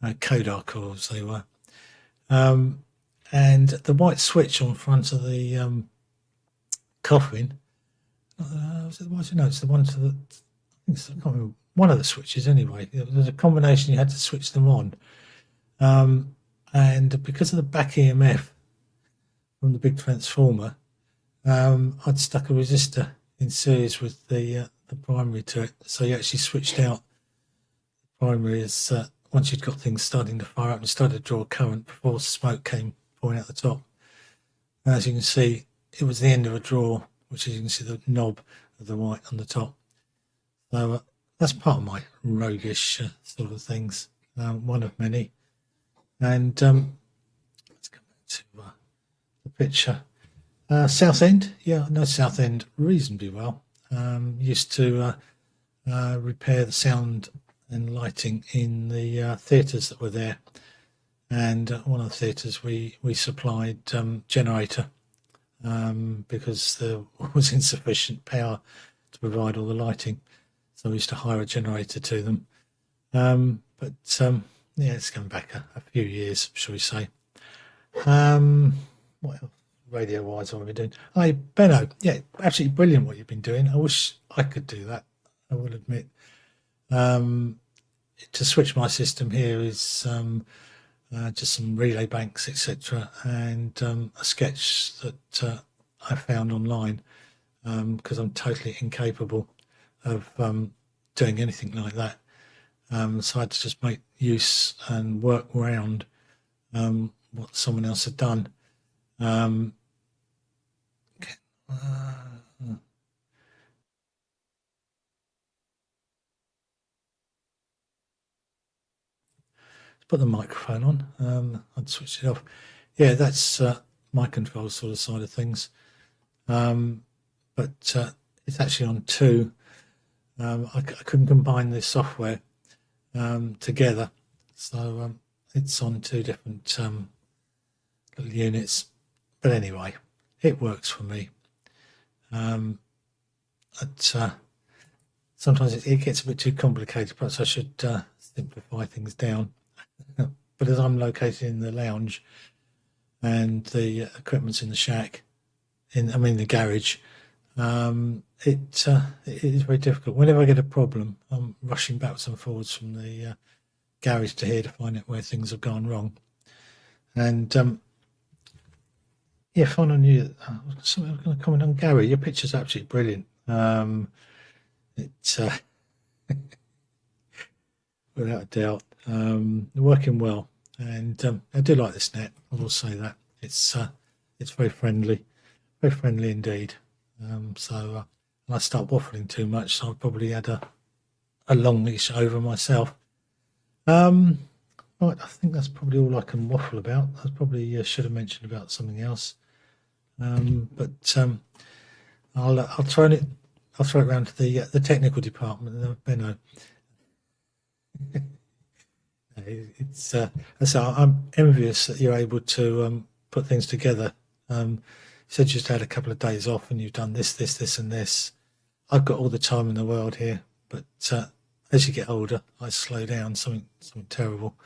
Kodar coils they were. And the white switch on front of the coffin, was it the white? No, it's the one to the, I can't remember, one of the switches anyway. There's a combination, you had to switch them on. And because of the back EMF from the big transformer, I'd stuck a resistor in series with the primary to it. So you actually switched out the primary as once you'd got things starting to fire up and started to draw current before smoke came pouring out the top. And as you can see, it was the end of a draw, which is, you can see the knob of the white on the top. So that's part of my roguish sort of things, one of many. And let's go back to the picture. Southend, yeah, I know Southend reasonably well. Used to repair the sound and lighting in the theatres that were there. And one of the theatres we supplied generator because there was insufficient power to provide all the lighting. So we used to hire a generator to them. Yeah, it's going back a few years, shall we say. What else? Radio-wise, what have we been doing? Hi, Benno. Yeah, absolutely brilliant what you've been doing. I wish I could do that, I will admit. To switch my system here is just some relay banks, etc., and a sketch that I found online because I'm totally incapable of doing anything like that. So I had to just make use and work around what someone else had done. Put the microphone on. I'd switch it off. Yeah, that's my control sort of side of things. But it's actually on 2. I couldn't combine the software together, so it's on 2 different little units. But anyway, it works for me. sometimes it gets a bit too complicated. Perhaps I should simplify things down. But as I'm located in the lounge and the equipment's in the shack, the garage, it is very difficult. Whenever I get a problem, I'm rushing backwards and forwards from the garage to here to find out where things have gone wrong. And yeah, fine on you. Something I was going to comment on, Gary. Your picture's absolutely brilliant. It's without a doubt working well, and I do like this net. I will say that it's very friendly indeed. So and I start waffling too much, so I've probably had a long leash over myself. Right, I think that's probably all I can waffle about. I probably should have mentioned about something else, but I'll throw it around to the technical department. Benno, it's so I'm envious that you're able to put things together. You said you just had a couple of days off and you've done this, and this. I've got all the time in the world here, but as you get older, I slow down. Something terrible.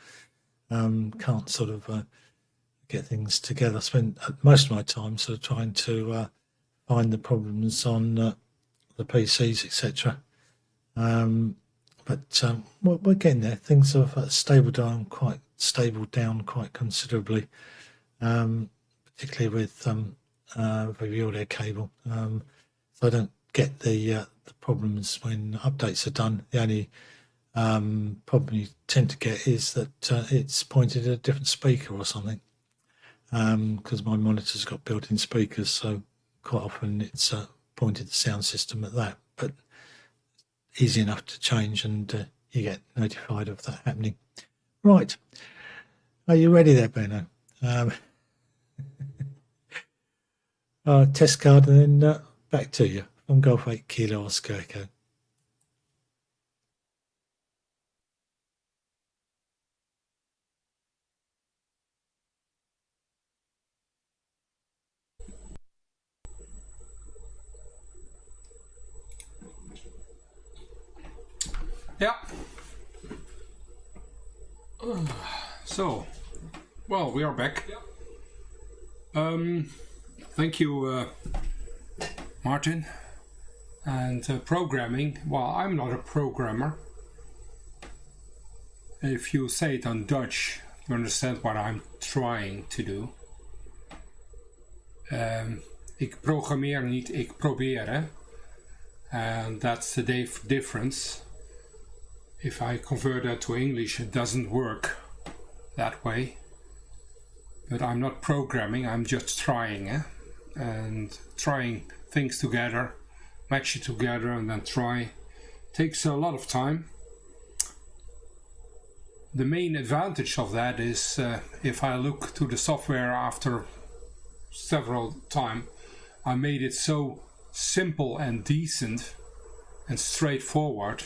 Can't sort of get things together. I spend most of my time sort of trying to find the problems on the PCs, etc. But we're getting there. Things have stabled down quite considerably, particularly with the audio cable. So I don't get the problems when updates are done. The only problem you tend to get is that it's pointed at a different speaker or something, because my monitor's got built-in speakers, so quite often it's pointed the sound system at that. But easy enough to change, and you get notified of that happening. Right, are you ready there, Benno? Test card, and then back to you from Golf 8 Kilo Oscar Echo. Yeah. So, well, we are back. Thank you, Martin. And programming. Well, I'm not a programmer. If you say it on Dutch, you understand what I'm trying to do. Ik programmeer niet, ik probeer. Hè? And that's the difference. If I convert that to English, it doesn't work that way. But I'm not programming, I'm just trying. And trying things together, match it together, and then try. Takes a lot of time. The main advantage of that is if I look to the software after several times, I made it so simple and decent and straightforward.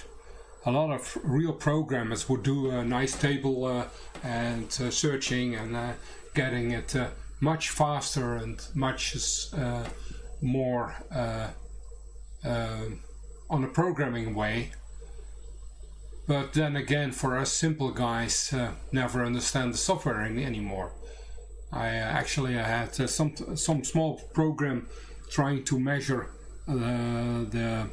A lot of real programmers would do a nice table and searching and getting it much faster and much more on a programming way. But then again, for us simple guys, never understand the software anymore. I had some small program trying to measure the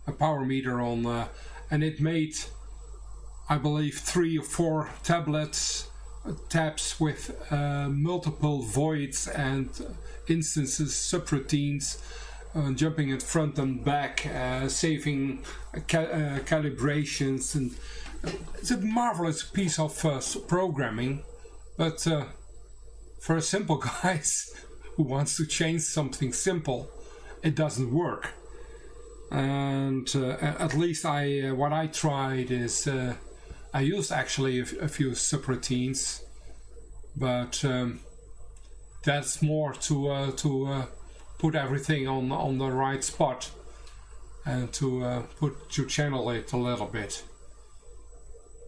a power meter on, and it made, I believe, 3 or 4 tabs with multiple voids and instances, subroutines, jumping in front and back, saving calibrations, and it's a marvelous piece of programming. But for a simple guys who wants to change something simple, it doesn't work. And at least what I tried is I used actually a few subroutines, but that's more to put everything on the right spot and to channel it a little bit.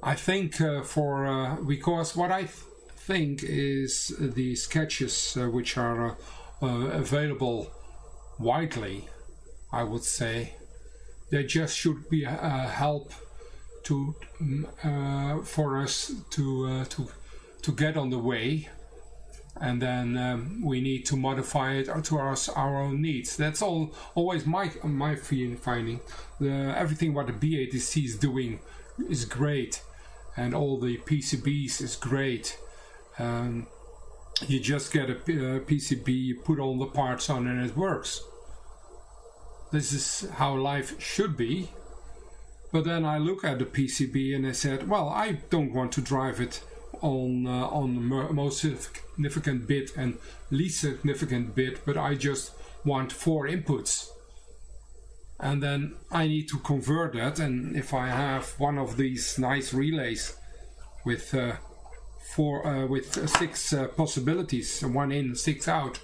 I think because what I think is the sketches which are available widely I would say. There just should be help to for us to get on the way, and then we need to modify it to our own needs. That's always my finding. Everything what the BATC is doing is great, and all the PCBs is great. You just get a PCB, you put all the parts on, and it works. This is how life should be. But then I look at the PCB and I said, well, I don't want to drive it on the most significant bit and least significant bit, but I just want 4 inputs. And then I need to convert that, and if I have one of these nice relays with 6 possibilities, 1 in, 6 out,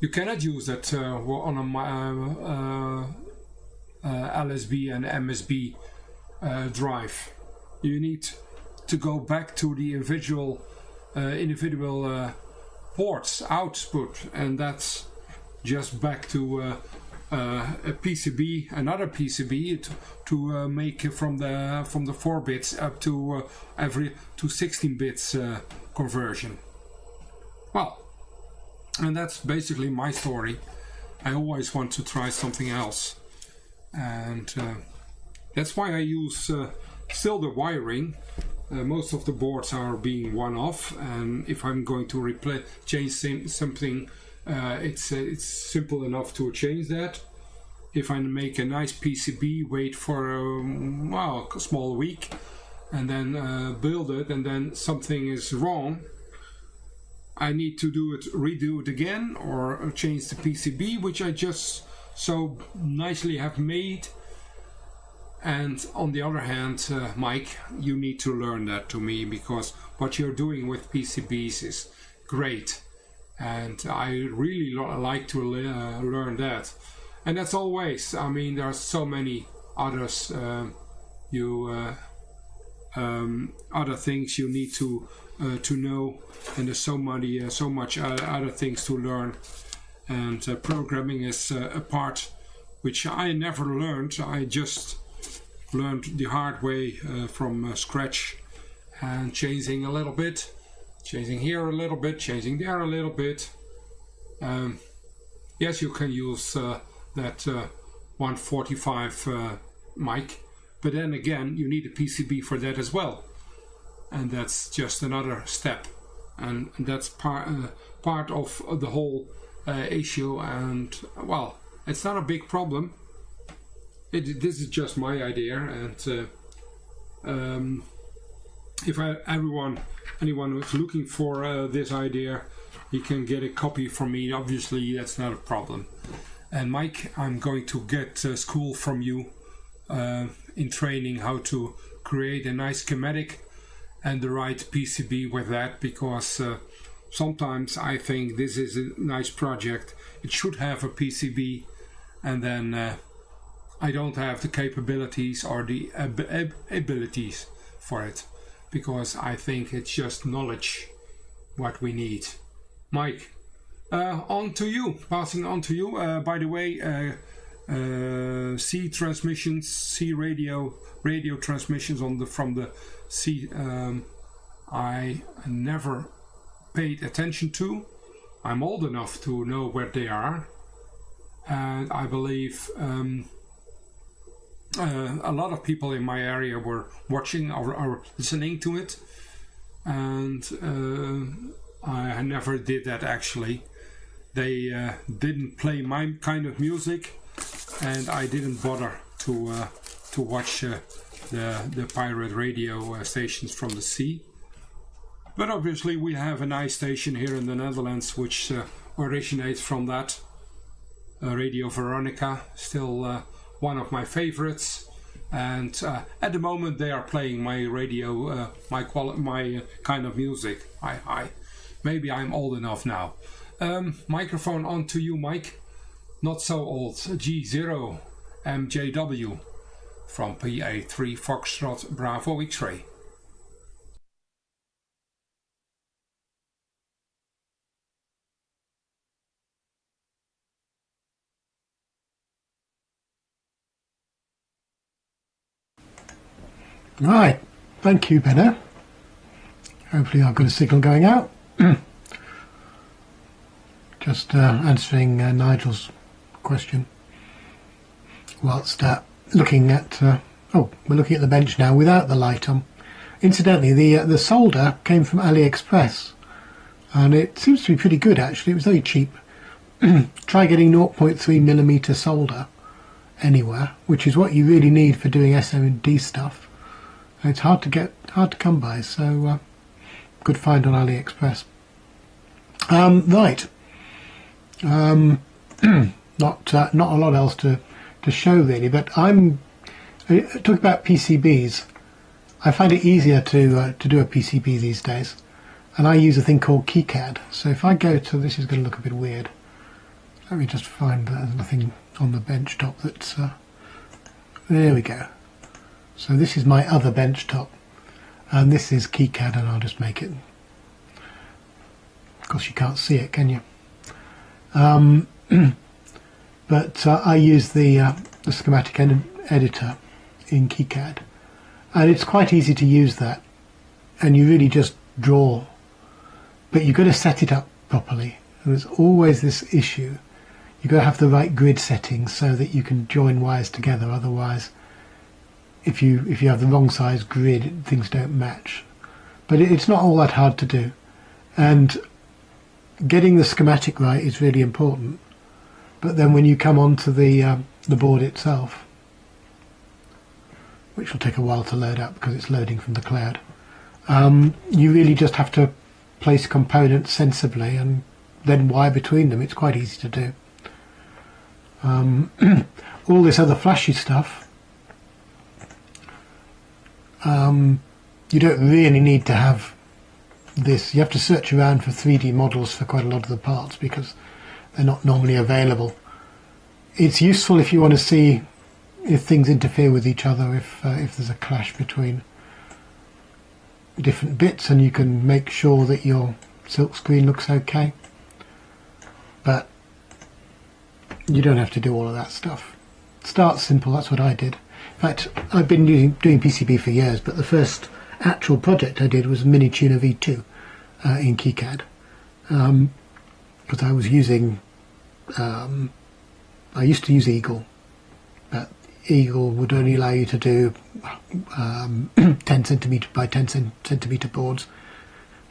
you cannot use that on a LSB and MSB drive. You need to go back to the individual ports output, and that's just back to a PCB, another PCB to make it from the 4 bits up to 16 bits conversion. Well, and that's basically my story. I always want to try something else, and that's why I use still the wiring. Most of the boards are being one-off, and if I'm going to change something, it's simple enough to change that. If I make a nice PCB, wait for a small week, and then build it, and then something is wrong, I need to redo it again, or change the PCB, which I just so nicely have made. And on the other hand, Mike, you need to learn that to me, because what you're doing with PCBs is great, and I really like to learn that. And that's always, I mean, there are so many others, other things you need to know, and there's so much other things to learn. And programming is a part which I never learned. I just learned the hard way from scratch, and changing a little bit, changing here a little bit, changing there a little bit. Yes, you can use that 145 mic, but then again you need a PCB for that as well, and that's just another step, and that's part of the whole issue. And well, it's not a big problem. This is just my idea, and if anyone who's looking for this idea, he can get a copy from me. Obviously, that's not a problem. And Mike, I'm going to get school from you in training how to create a nice schematic and the right PCB with that, because sometimes I think this is a nice project. It should have a PCB, and then I don't have the capabilities or the abilities for it, because I think it's just knowledge what we need. Mike, on to you, passing on to you. By the way, C transmissions, C radio transmissions from the C, I never paid attention to. I'm old enough to know where they are, and I believe a lot of people in my area were watching or listening to it, and I never did that actually. They didn't play my kind of music, and I didn't bother to watch the pirate radio stations from the sea. But obviously we have a nice station here in the Netherlands which originates from that. Radio Veronica, still one of my favorites, and at the moment they are playing my radio, my kind of music. Maybe I'm old enough now. Microphone on to you, Mike. Not so old. G0 MJW from PA3 Foxtrot Bravo X-ray. Right, thank you, Benno. Hopefully I've got a signal going out. Just answering Nigel's question. Whilst looking at... oh, we're looking at the bench now without the light on. Incidentally, the solder came from AliExpress, and it seems to be pretty good actually. It was very cheap. Try getting 0.3mm solder anywhere, which is what you really need for doing SMD stuff. And it's hard to come by, so good find on AliExpress. Right. Not a lot else to show really, but talking about PCBs. I find it easier to do a PCB these days, and I use a thing called KiCad. So if I go to, this is going to look a bit weird. Let me just find there's nothing on the bench top that's there we go. So this is my other bench top, and this is KiCad, and I'll just make it. Of course you can't see it, can you? But I use the schematic editor in KiCad, and it's quite easy to use that, and you really just draw, but you've got to set it up properly. And there's always this issue. You've got to have the right grid settings so that you can join wires together. Otherwise, if you have the wrong size grid, things don't match. But it's not all that hard to do, and getting the schematic right is really important. But then when you come onto the board itself, which will take a while to load up because it's loading from the cloud, you really just have to place components sensibly and then wire between them. It's quite easy to do. All this other flashy stuff, you don't really need to have this. You have to search around for 3D models for quite a lot of the parts because they're not normally available. It's useful if you want to see if things interfere with each other, if there's a clash between different bits, and you can make sure that your silk screen looks okay. But you don't have to do all of that stuff. Start simple, that's what I did. In fact, I've been doing PCB for years, but the first actual project I did was Mini Tuner V2 in KiCad, because I was using I used to use Eagle, but Eagle would only allow you to do 10cm by 10cm boards.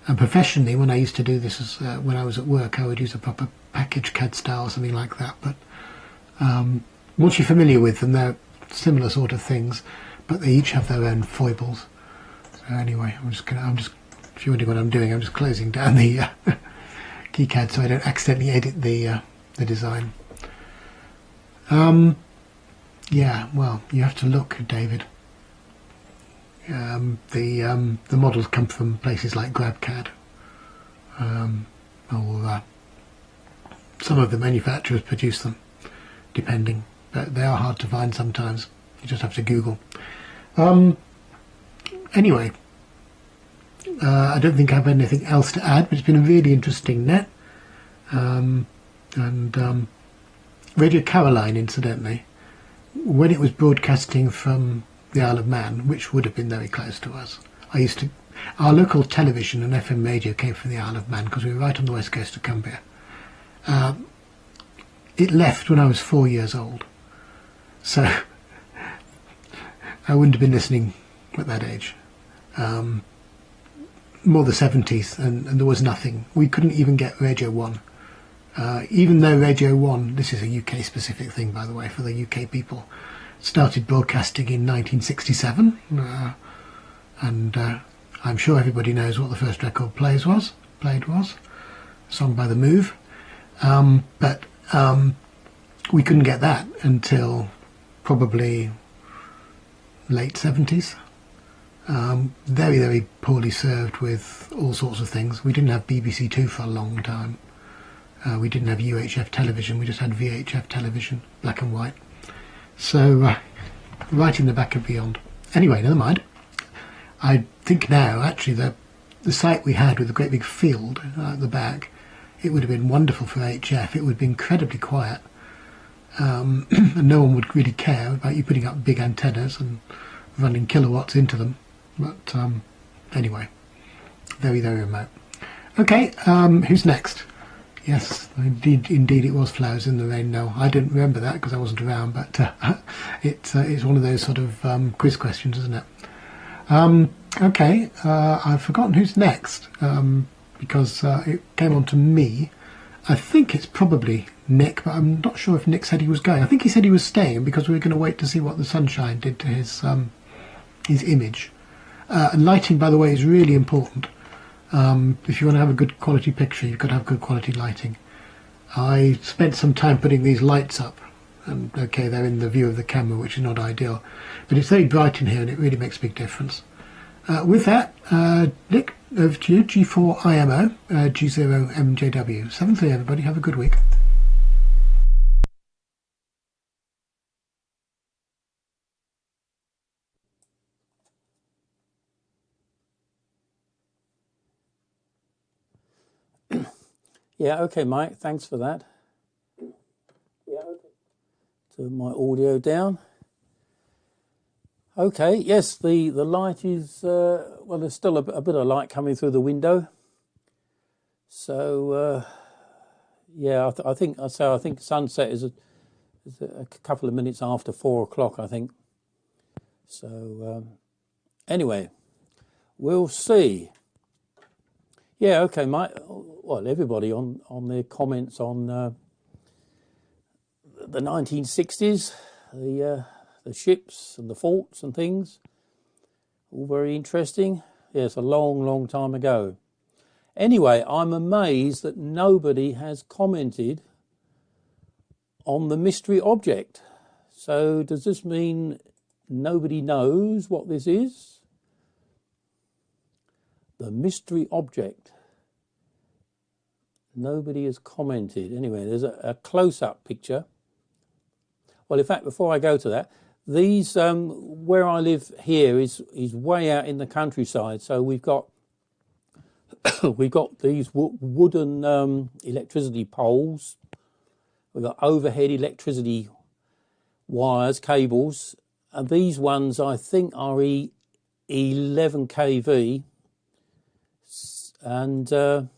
And professionally, when I used to do this, when I was at work, I would use a proper package CAD style or something like that. But once you're familiar with them, they're similar sort of things, but they each have their own foibles. So anyway, I'm just, if you're wondering what I'm doing, I'm just closing down the KiCad so I don't accidentally edit the design. Yeah, well, you have to look, David. The models come from places like GrabCAD, or some of the manufacturers produce them, depending, but they are hard to find sometimes. You just have to Google. Anyway, I don't think I have anything else to add, but it's been a really interesting net. Radio Caroline, incidentally, when it was broadcasting from the Isle of Man, which would have been very close to us, our local television and FM radio came from the Isle of Man because we were right on the west coast of Cumbria. It left when I was 4 years old, so I wouldn't have been listening at that age. More the 70s, and there was nothing. We couldn't even get Radio 1. Even though Radio 1, this is a UK specific thing by the way for the UK people, started broadcasting in 1967, and I'm sure everybody knows what the first record played was, a song by The Move, but we couldn't get that until probably late 70s. Very, very poorly served with all sorts of things. We didn't have BBC Two for a long time. We didn't have UHF television, we just had VHF television, black and white. So, right in the back of Beyond. Anyway, never mind. I think now, actually, the site we had with the great big field at the back, it would have been wonderful for HF. It would be incredibly quiet. And no one would really care about you putting up big antennas and running kilowatts into them. But anyway, very, very remote. Okay, who's next? Yes, indeed it was Flowers in the Rain. No, I didn't remember that because I wasn't around, but it's one of those sort of quiz questions, isn't it? Okay, I've forgotten who's next because it came on to me. I think it's probably Nick, but I'm not sure if Nick said he was going. I think he said he was staying because we were going to wait to see what the sunshine did to his image. And lighting, by the way, is really important. If you want to have a good quality picture, you've got to have good quality lighting. I spent some time putting these lights up, and okay, they're in the view of the camera, which is not ideal, but it's very bright in here and it really makes a big difference. With that, Nick, over to you. G4IMO, G0MJW. 7-3 everybody, have a good week. Yeah, okay, Mike, thanks for that. Yeah, okay. Turn my audio down. Okay, yes, the light is, well, there's still a bit of light coming through the window. So, yeah, I think sunset is a couple of minutes after 4 o'clock, I think. So, anyway, we'll see. Yeah, okay, Mike. Well, everybody on their comments on the 1960s, the ships and the forts and things, all very interesting. Yeah, it's a long, long time ago. Anyway, I'm amazed that nobody has commented on the mystery object. So does this mean nobody knows what this is? The mystery object. Nobody has commented. Anyway, there's a close-up picture. Well, in fact, before I go to that, these where I live here is way out in the countryside. So we've got these wooden electricity poles. We've got overhead electricity wires, cables, and these ones I think are 11 kV, and a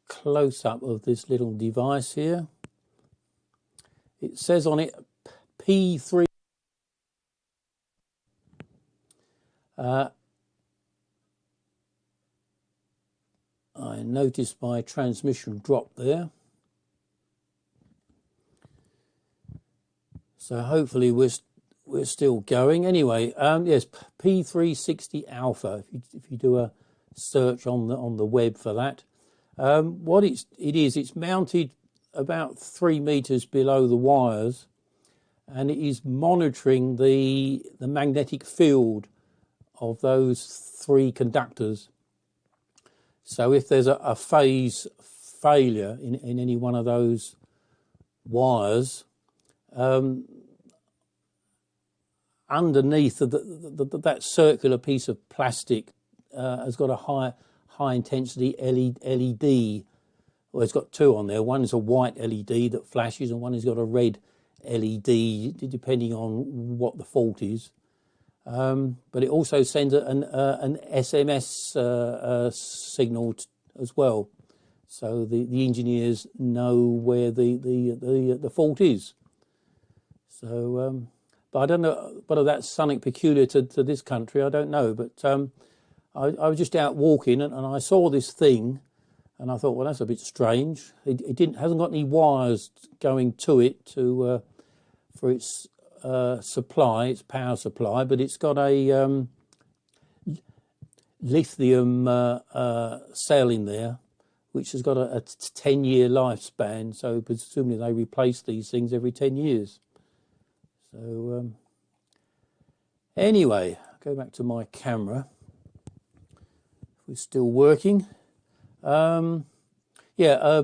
close-up of this little device here. It says on it P3. I noticed my transmission dropped there. So hopefully we're still going. Anyway, yes, P360 alpha. If you do a search on the web for that, what it is, it's mounted about 3 meters below the wires, and it is monitoring the magnetic field of those 3 conductors. So if there's a phase failure in any one of those wires, underneath that circular piece of plastic has got a high intensity LED. Well, it's got 2 on there. One is a white LED that flashes, and one has got a red LED, depending on what the fault is. But it also sends an SMS signal as well, so the engineers know where the fault is. So, but I don't know whether that's something peculiar to this country. I don't know, but I was just out walking and I saw this thing, and I thought, well, that's a bit strange. It hasn't got any wires going to it for its supply, its power supply, but it's got a lithium cell in there, which has got a 10-year lifespan. So presumably they replace these things every 10 years. So anyway, go back to my camera. We're still working. Yeah.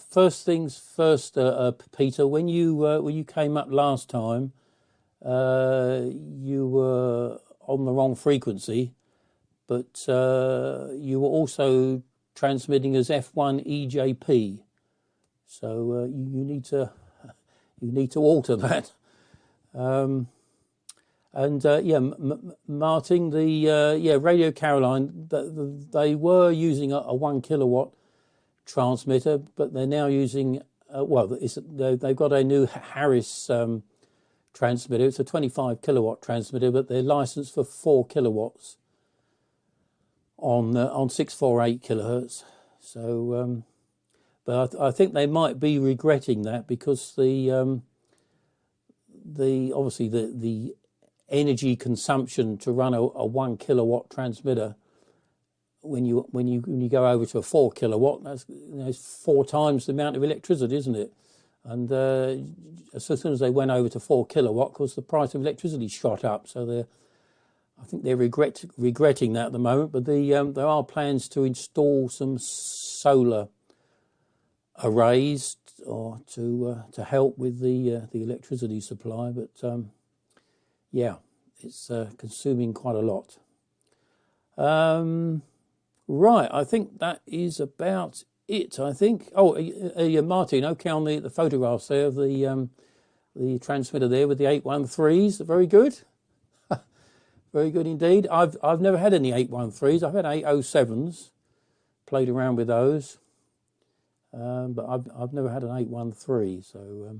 First things first, Peter. When you came up last time, you were on the wrong frequency, but you were also transmitting as F1 EJP. So you need to alter that. And yeah, Martin, the Radio Caroline, they were using a 1 kilowatt transmitter, but they're now using they've got a new Harris transmitter. It's a 25 kilowatt transmitter, but they're licensed for 4 kilowatts on 648 kilohertz. So, but I think they might be regretting that, because the energy consumption to run a 1 kilowatt transmitter, when you go over to a 4 kilowatt, that's 4 times the amount of electricity, isn't it? And as soon as they went over to 4 kilowatt, of course, the price of electricity shot up. So I think they're regretting that at the moment. But there are plans to install some solar arrays or to help with the electricity supply. But yeah, it's consuming quite a lot. Right, I think that is about it, I think. Oh, Martin, okay, on the photographs there of the transmitter there with the 813s, very good. Very good indeed. I've never had any 813s. I've had 807s, played around with those, but I've never had an 813. So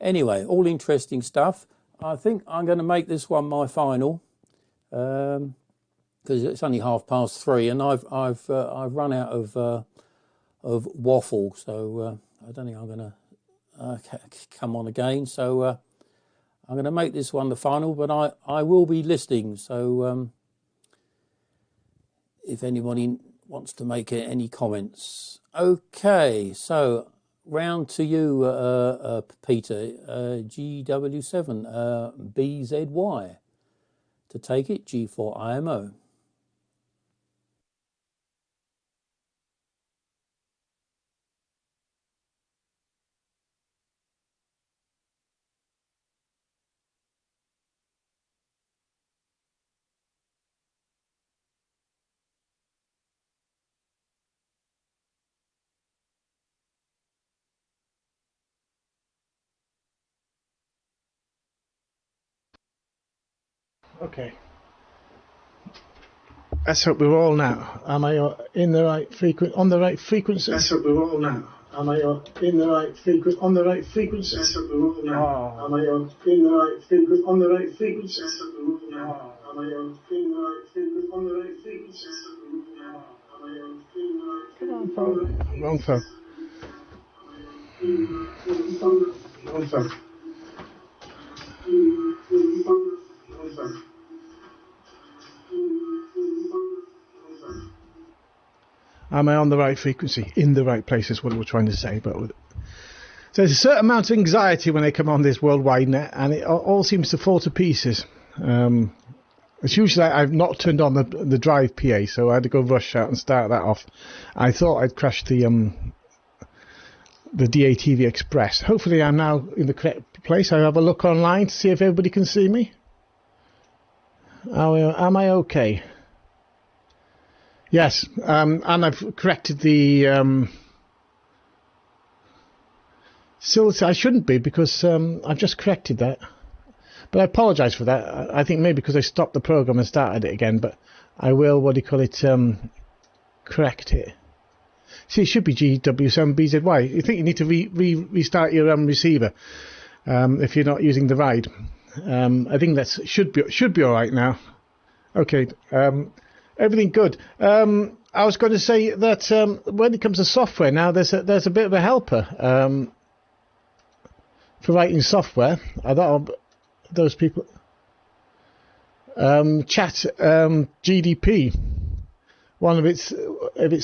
anyway, all interesting stuff. I think I'm going to make this one my final, because it's only 3:30, and I've run out of waffle, so I don't think I'm going to come on again. So I'm going to make this one the final, but I will be listening. So if anybody wants to make any comments, okay. So round to you, Peter, GW7 BZY to take it, G4IMO. Okay. Let's hope we're all now. Am I in the right on the right frequency? Let's hope we're all now. Am I in the right frequency? On the right frequency? Let's hope we're all now. Am I in the right frequency? On the right frequency? Let's hope we're all now. Am I in the right frequency? On the right frequency? Let's hope we're all now. Am I in the right frequency? Come on, phone. Wrong phone. Wrong phone. Am I on the right frequency? In the right place is what we're trying to say. But so there's a certain amount of anxiety when they come on this worldwide net, and it all seems to fall to pieces. It's usually I've not turned on the drive PA, so I had to go rush out and start that off. I thought I'd crashed the DATV Express. Hopefully I'm now in the correct place. I'll have a look online to see if everybody can see me. Am I okay? Yes, and I've corrected the... still, I shouldn't be, because I've just corrected that. But I apologise for that. I think maybe because I stopped the programme and started it again, but I will, correct it. See, it should be GW7BZY. You think you need to restart your receiver if you're not using the ride. I think that should be all right now. Okay, everything good. I was going to say that when it comes to software now, there's a bit of a helper for writing software. I thought those people Chat GDP. One of its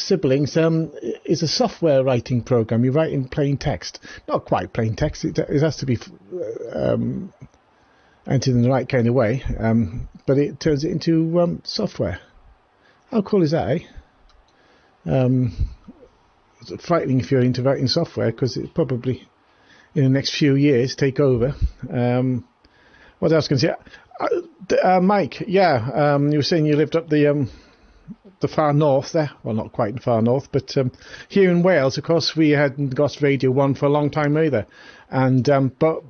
siblings is a software writing program. You write in plain text, not quite plain text. It has to be entered in the right kind of way, but it turns it into software. How cool is that, eh? It's frightening if you're into writing software, because it probably in the next few years take over. What else can I say? Mike, yeah, you were saying you lived up the far north there. Well, not quite the far north, but here in Wales, of course, we hadn't got Radio 1 for a long time either. And but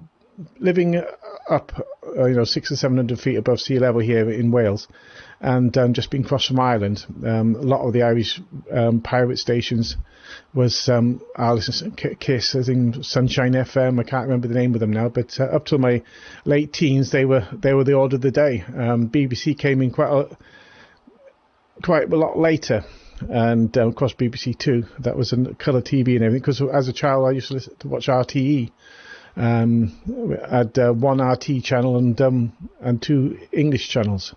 living up 600 or 700 feet above sea level here in Wales, and just been across from Ireland. A lot of the Irish pirate stations was Kiss, I think Sunshine FM. I can't remember the name of them now, but up to my late teens, they were the order of the day. BBC came in quite a lot later. And of course BBC Two, that was a colour TV and everything, because as a child I used to watch RTE. Had one RT channel and 2 English channels,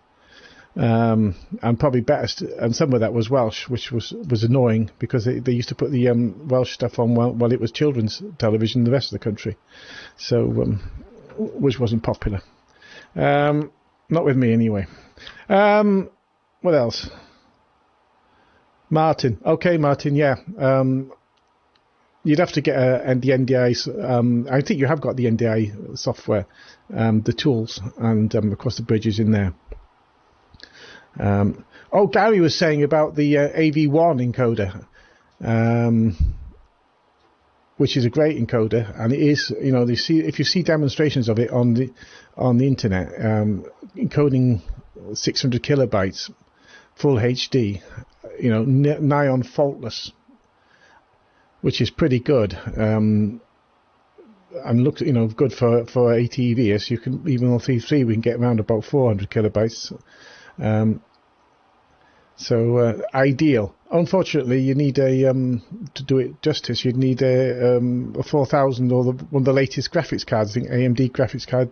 and probably best, and some of that was Welsh, which was annoying, because they used to put the Welsh stuff on while it was children's television in the rest of the country, so which wasn't popular, not with me anyway. What else? Martin. Okay, Martin, yeah. You'd have to get the NDI. I think you have got the NDI software, the tools, and of course the bridges in there. Gary was saying about the AV1 encoder, which is a great encoder, and it is. If you see demonstrations of it on the internet, encoding 600 kilobytes, full HD. Nigh on faultless, which is pretty good, and looks, good for ATV. As you can, even on 3.3, we can get around about 400 kilobytes. So ideal. Unfortunately, you need to do it justice. You'd need a 4000 or one of the latest graphics cards. I think AMD graphics card,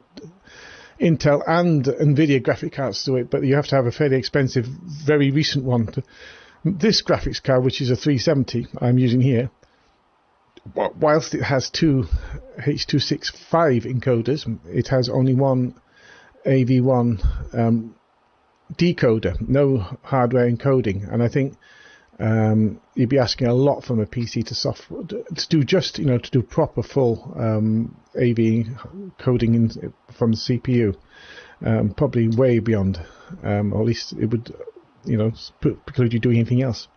Intel and Nvidia graphic cards to it, but you have to have a fairly expensive, very recent one. This graphics card, which is a 370 I'm using here, whilst it has 2 H.265 encoders, it has only one AV1 decoder, no hardware encoding, and I think you'd be asking a lot from a PC to software to do to do proper full AV coding from the CPU, probably way beyond, or at least it would. Preclude you doing anything else.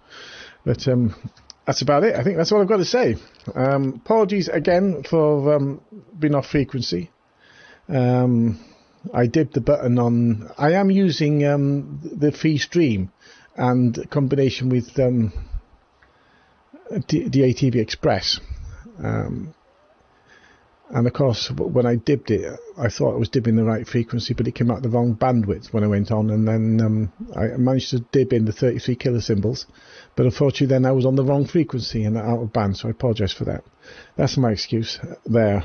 But that's about it. I think that's all I've got to say. Apologies again for being off frequency. I dipped the button on. I am using the free stream and combination with DATV Express. And of course, when I dipped it, I thought I was dipping the right frequency, but it came out the wrong bandwidth when I went on, and then I managed to dip in the 33 kilosymbols, but unfortunately then I was on the wrong frequency and out of band, so I apologise for that. That's my excuse there.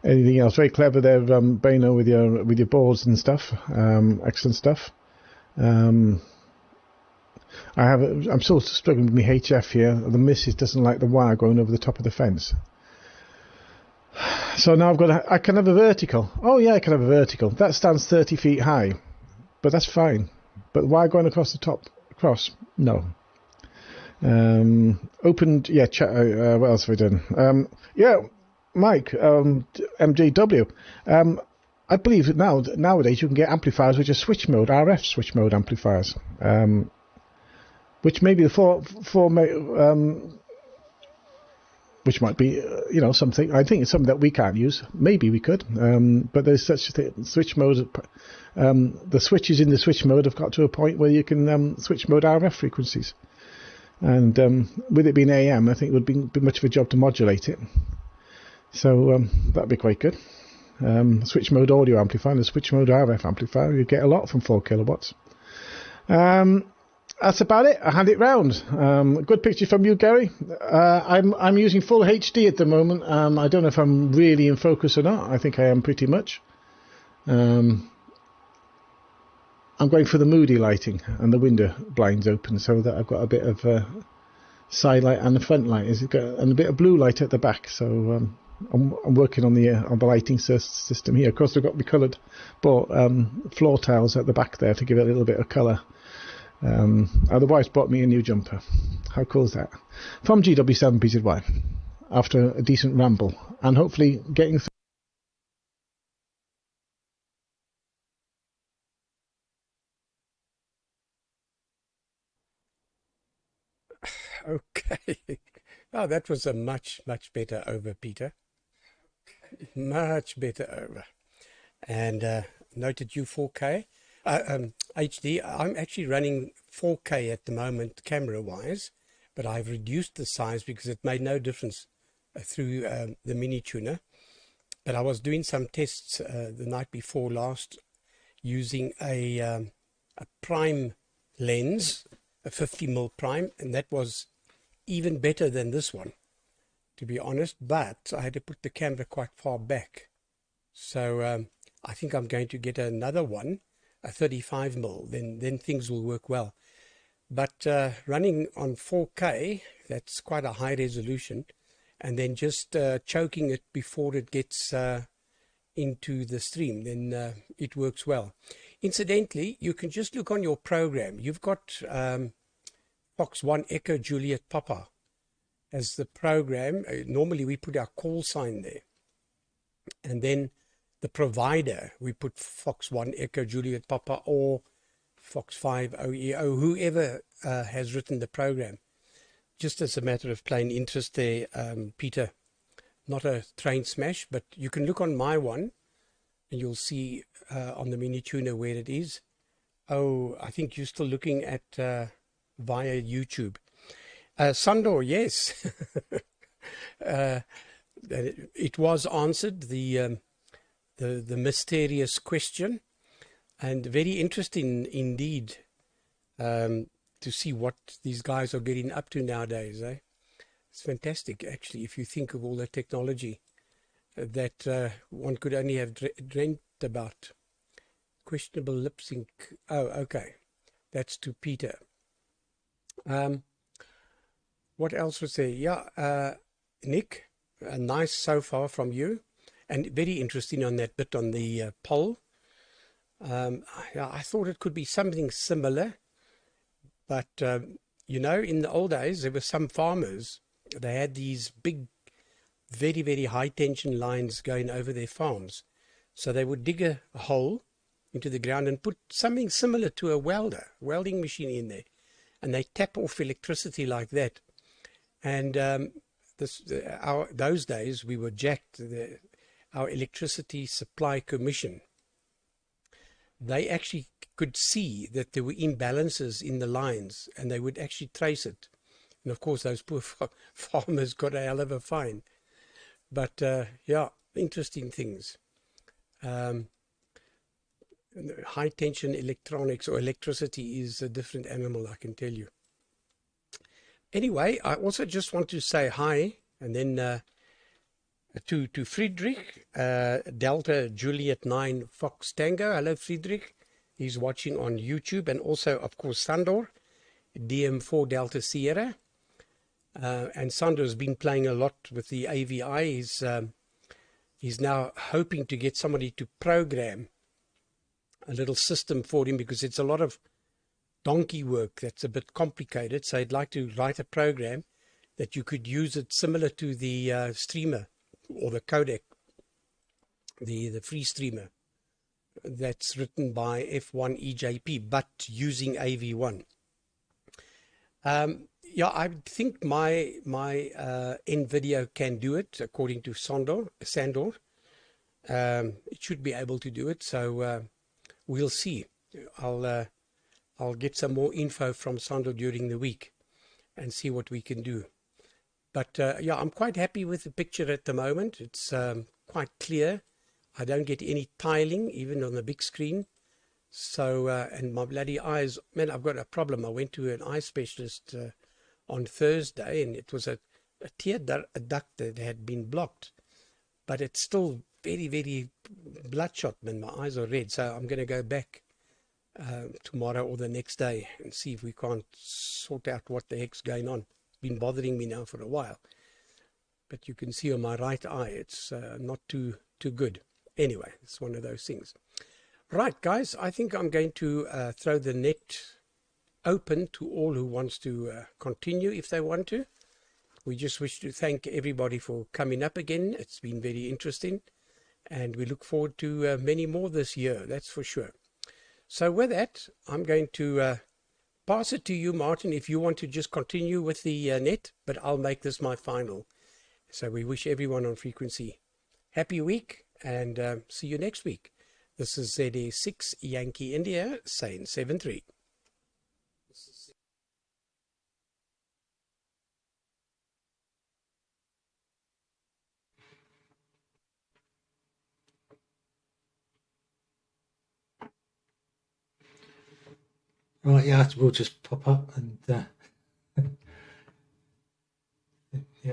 Anything else? Very clever there, Bano, with your boards and stuff. Excellent stuff. I'm still struggling with my HF here. The missus doesn't like the wire going over the top of the fence. So now I can have a vertical. Oh yeah, I can have a vertical. That stands 30 feet high, but that's fine. But why going across the top? No. Opened, yeah, chat, what else have we done? Mike, MJW. I believe nowadays you can get amplifiers which are switch mode, RF switch mode amplifiers, which may be which might be, something. I think it's something that we can't use. Maybe we could, but there's such a thing. Switch mode. The switches in the switch mode have got to a point where you can switch mode RF frequencies, and with it being AM, I think it would be much of a job to modulate it. So that'd be quite good. Switch mode audio amplifier and a switch mode RF amplifier. You get a lot from 4 kilowatts. That's about it. I hand it round. Good picture from you, Gary. I'm using full HD at the moment. I don't know if I'm really in focus or not. I think I am pretty much. I'm going for the moody lighting and the window blinds open so that I've got a bit of side light and the front light, and a bit of blue light at the back. So I'm working on the lighting system here. Of course, I've got the coloured floor tiles at the back there to give it a little bit of colour. Otherwise, bought me a new jumper. How cool is that? From GW7PZY, after a decent ramble, and hopefully getting through. Okay. Oh, that was a much better over, Peter. Much better over. And noted you 4K. HD, I'm actually running 4K at the moment camera-wise, but I've reduced the size because it made no difference through the mini tuner. But I was doing some tests the night before last using a prime lens, a 50mm prime, and that was even better than this one, to be honest, but I had to put the camera quite far back. So I think I'm going to get another one, a 35mm, then things will work well. But running on 4K, that's quite a high resolution, and then just choking it before it gets into the stream, then it works well. Incidentally, you can just look on your program. You've got Fox 1 Echo Juliet Papa as the program. Normally we put our call sign there, and then the provider, we put Fox 1 Echo Juliet Papa or Fox 5 OEO, whoever has written the program. Just as a matter of plain interest there, Peter, not a train smash, but you can look on my one and you'll see on the mini tuner where it is. Oh, I think you're still looking at via YouTube. Sandor, yes. It was answered, the mysterious question, and very interesting indeed to see what these guys are getting up to nowadays. It's fantastic, actually, if you think of all the technology that one could only have dreamt about. Questionable lip sync. Oh, okay. That's to Peter. What else was there? Yeah, Nick, nice so far from you. And very interesting on that bit on the poll. I thought it could be something similar. But, you know, in the old days, there were some farmers, they had these big, very, very high tension lines going over their farms. So they would dig a hole into the ground and put something similar to a welding machine in there. And they tap off electricity like that. And those days we were jacked, our Electricity Supply Commission. They actually could see that there were imbalances in the lines, and they would actually trace it. And of course, those poor farmers got a hell of a fine. But yeah, interesting things. High tension electronics or electricity is a different animal, I can tell you. Anyway, I also just want to say hi, and then to Friedrich, Delta Juliet 9 Fox Tango. Hello, Friedrich. He's watching on YouTube, and also, of course, Sandor, DM4 Delta Sierra. And Sandor's been playing a lot with the AVI. He's now hoping to get somebody to program a little system for him, because it's a lot of donkey work that's a bit complicated. So I'd like to write a program that you could use it similar to the streamer or the codec, the free streamer that's written by F1 EJP, but using AV1. Yeah, I think my end video can do it according to Sandor. It should be able to do it. So we'll see. I'll get some more info from Sandor during the week and see what we can do. But yeah, I'm quite happy with the picture at the moment. It's quite clear. I don't get any tiling, even on the big screen. So, and my bloody eyes, man, I've got a problem. I went to an eye specialist on Thursday, and it was a tear duct that had been blocked. But it's still very, very bloodshot, man. My eyes are red. So I'm going to go back tomorrow or the next day and see if we can't sort out what the heck's going on. It's been bothering me now for a while. But you can see on my right eye, it's not too good. Anyway, it's one of those things. Right, guys, I think I'm going to throw the net open to all who wants to continue if they want to. We just wish to thank everybody for coming up again. It's been very interesting, and we look forward to many more this year, that's for sure. So with that, I'm going to pass it to you, Martin, if you want to just continue with the net, but I'll make this my final. So we wish everyone on frequency happy week, and see you next week. This is ZA6 Yankee India saying 7-3. Right, yeah, we'll just pop up and yep,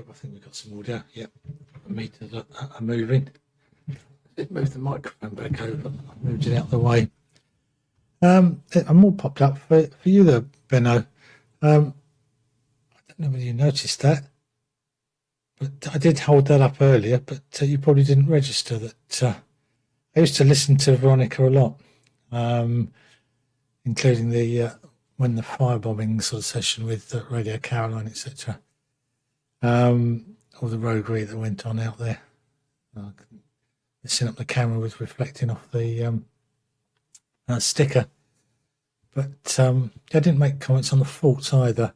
I think we've got some audio. Yep, meters are moving. Just move the microphone back over. I moved it out of the way. I'm all popped up for you there, Benno. I don't know whether you noticed that, but I did hold that up earlier, but you probably didn't register that. I used to listen to Veronica a lot, including the when the firebombing sort of session with Radio Caroline, etc. All the roguery that went on out there. Setting up the camera was reflecting off the sticker, but I didn't make comments on the faults either,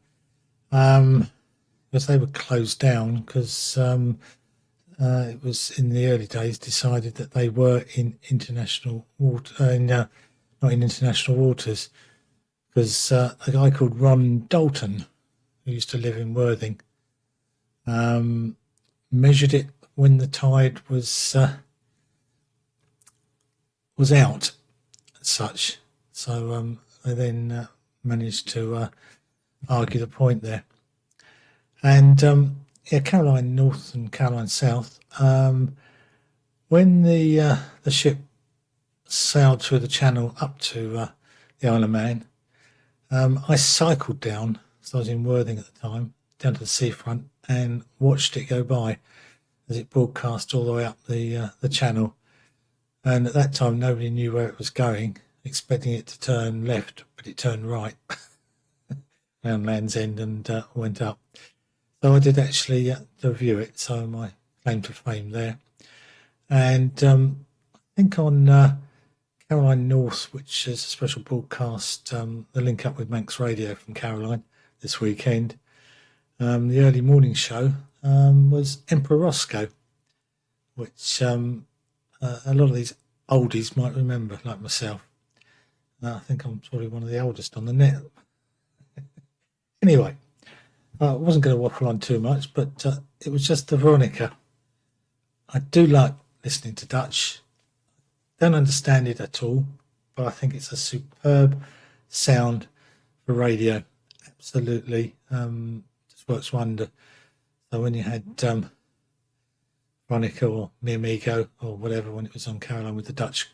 because they were closed down because it was in the early days decided that they were in international water, not in international waters, because a guy called Ron Dalton, who used to live in Worthing, measured it when the tide was out, as such. So they then managed to argue the point there. And yeah, Caroline North and Caroline South. When the ship sailed through the channel up to the Isle of Man, I cycled down, so I was in Worthing at the time, down to the seafront and watched it go by as it broadcast all the way up the channel. And at that time, nobody knew where it was going, expecting it to turn left, but it turned right around Land's End and went up. So I did actually review it, so my claim to fame there. And I think on Caroline North, which is a special broadcast, the link up with Manx Radio from Caroline this weekend, the early morning show was Emperor Roscoe, which a lot of these oldies might remember, like myself. I think I'm probably one of the oldest on the net. Anyway, I wasn't going to waffle on too much, but it was just the Veronica. I do like listening to Dutch. Don't understand it at all, but I think it's a superb sound for radio. Absolutely, just works wonder. So when you had Veronica or Mi Amigo or whatever, when it was on Caroline with the Dutch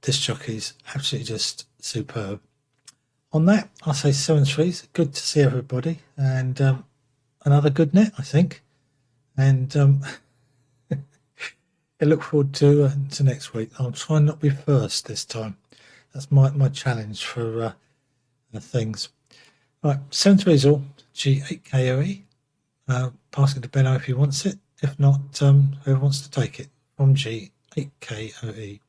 disc jockeys, absolutely just superb. On that, I say 7-3. Good to see everybody, and another good net, I think. And I look forward to next week. I'll try and not be first this time. That's my challenge for things. Right, 7-3 is all. G8KOE. Passing to Benno if he wants it. If not, whoever wants to take it from G8KOE.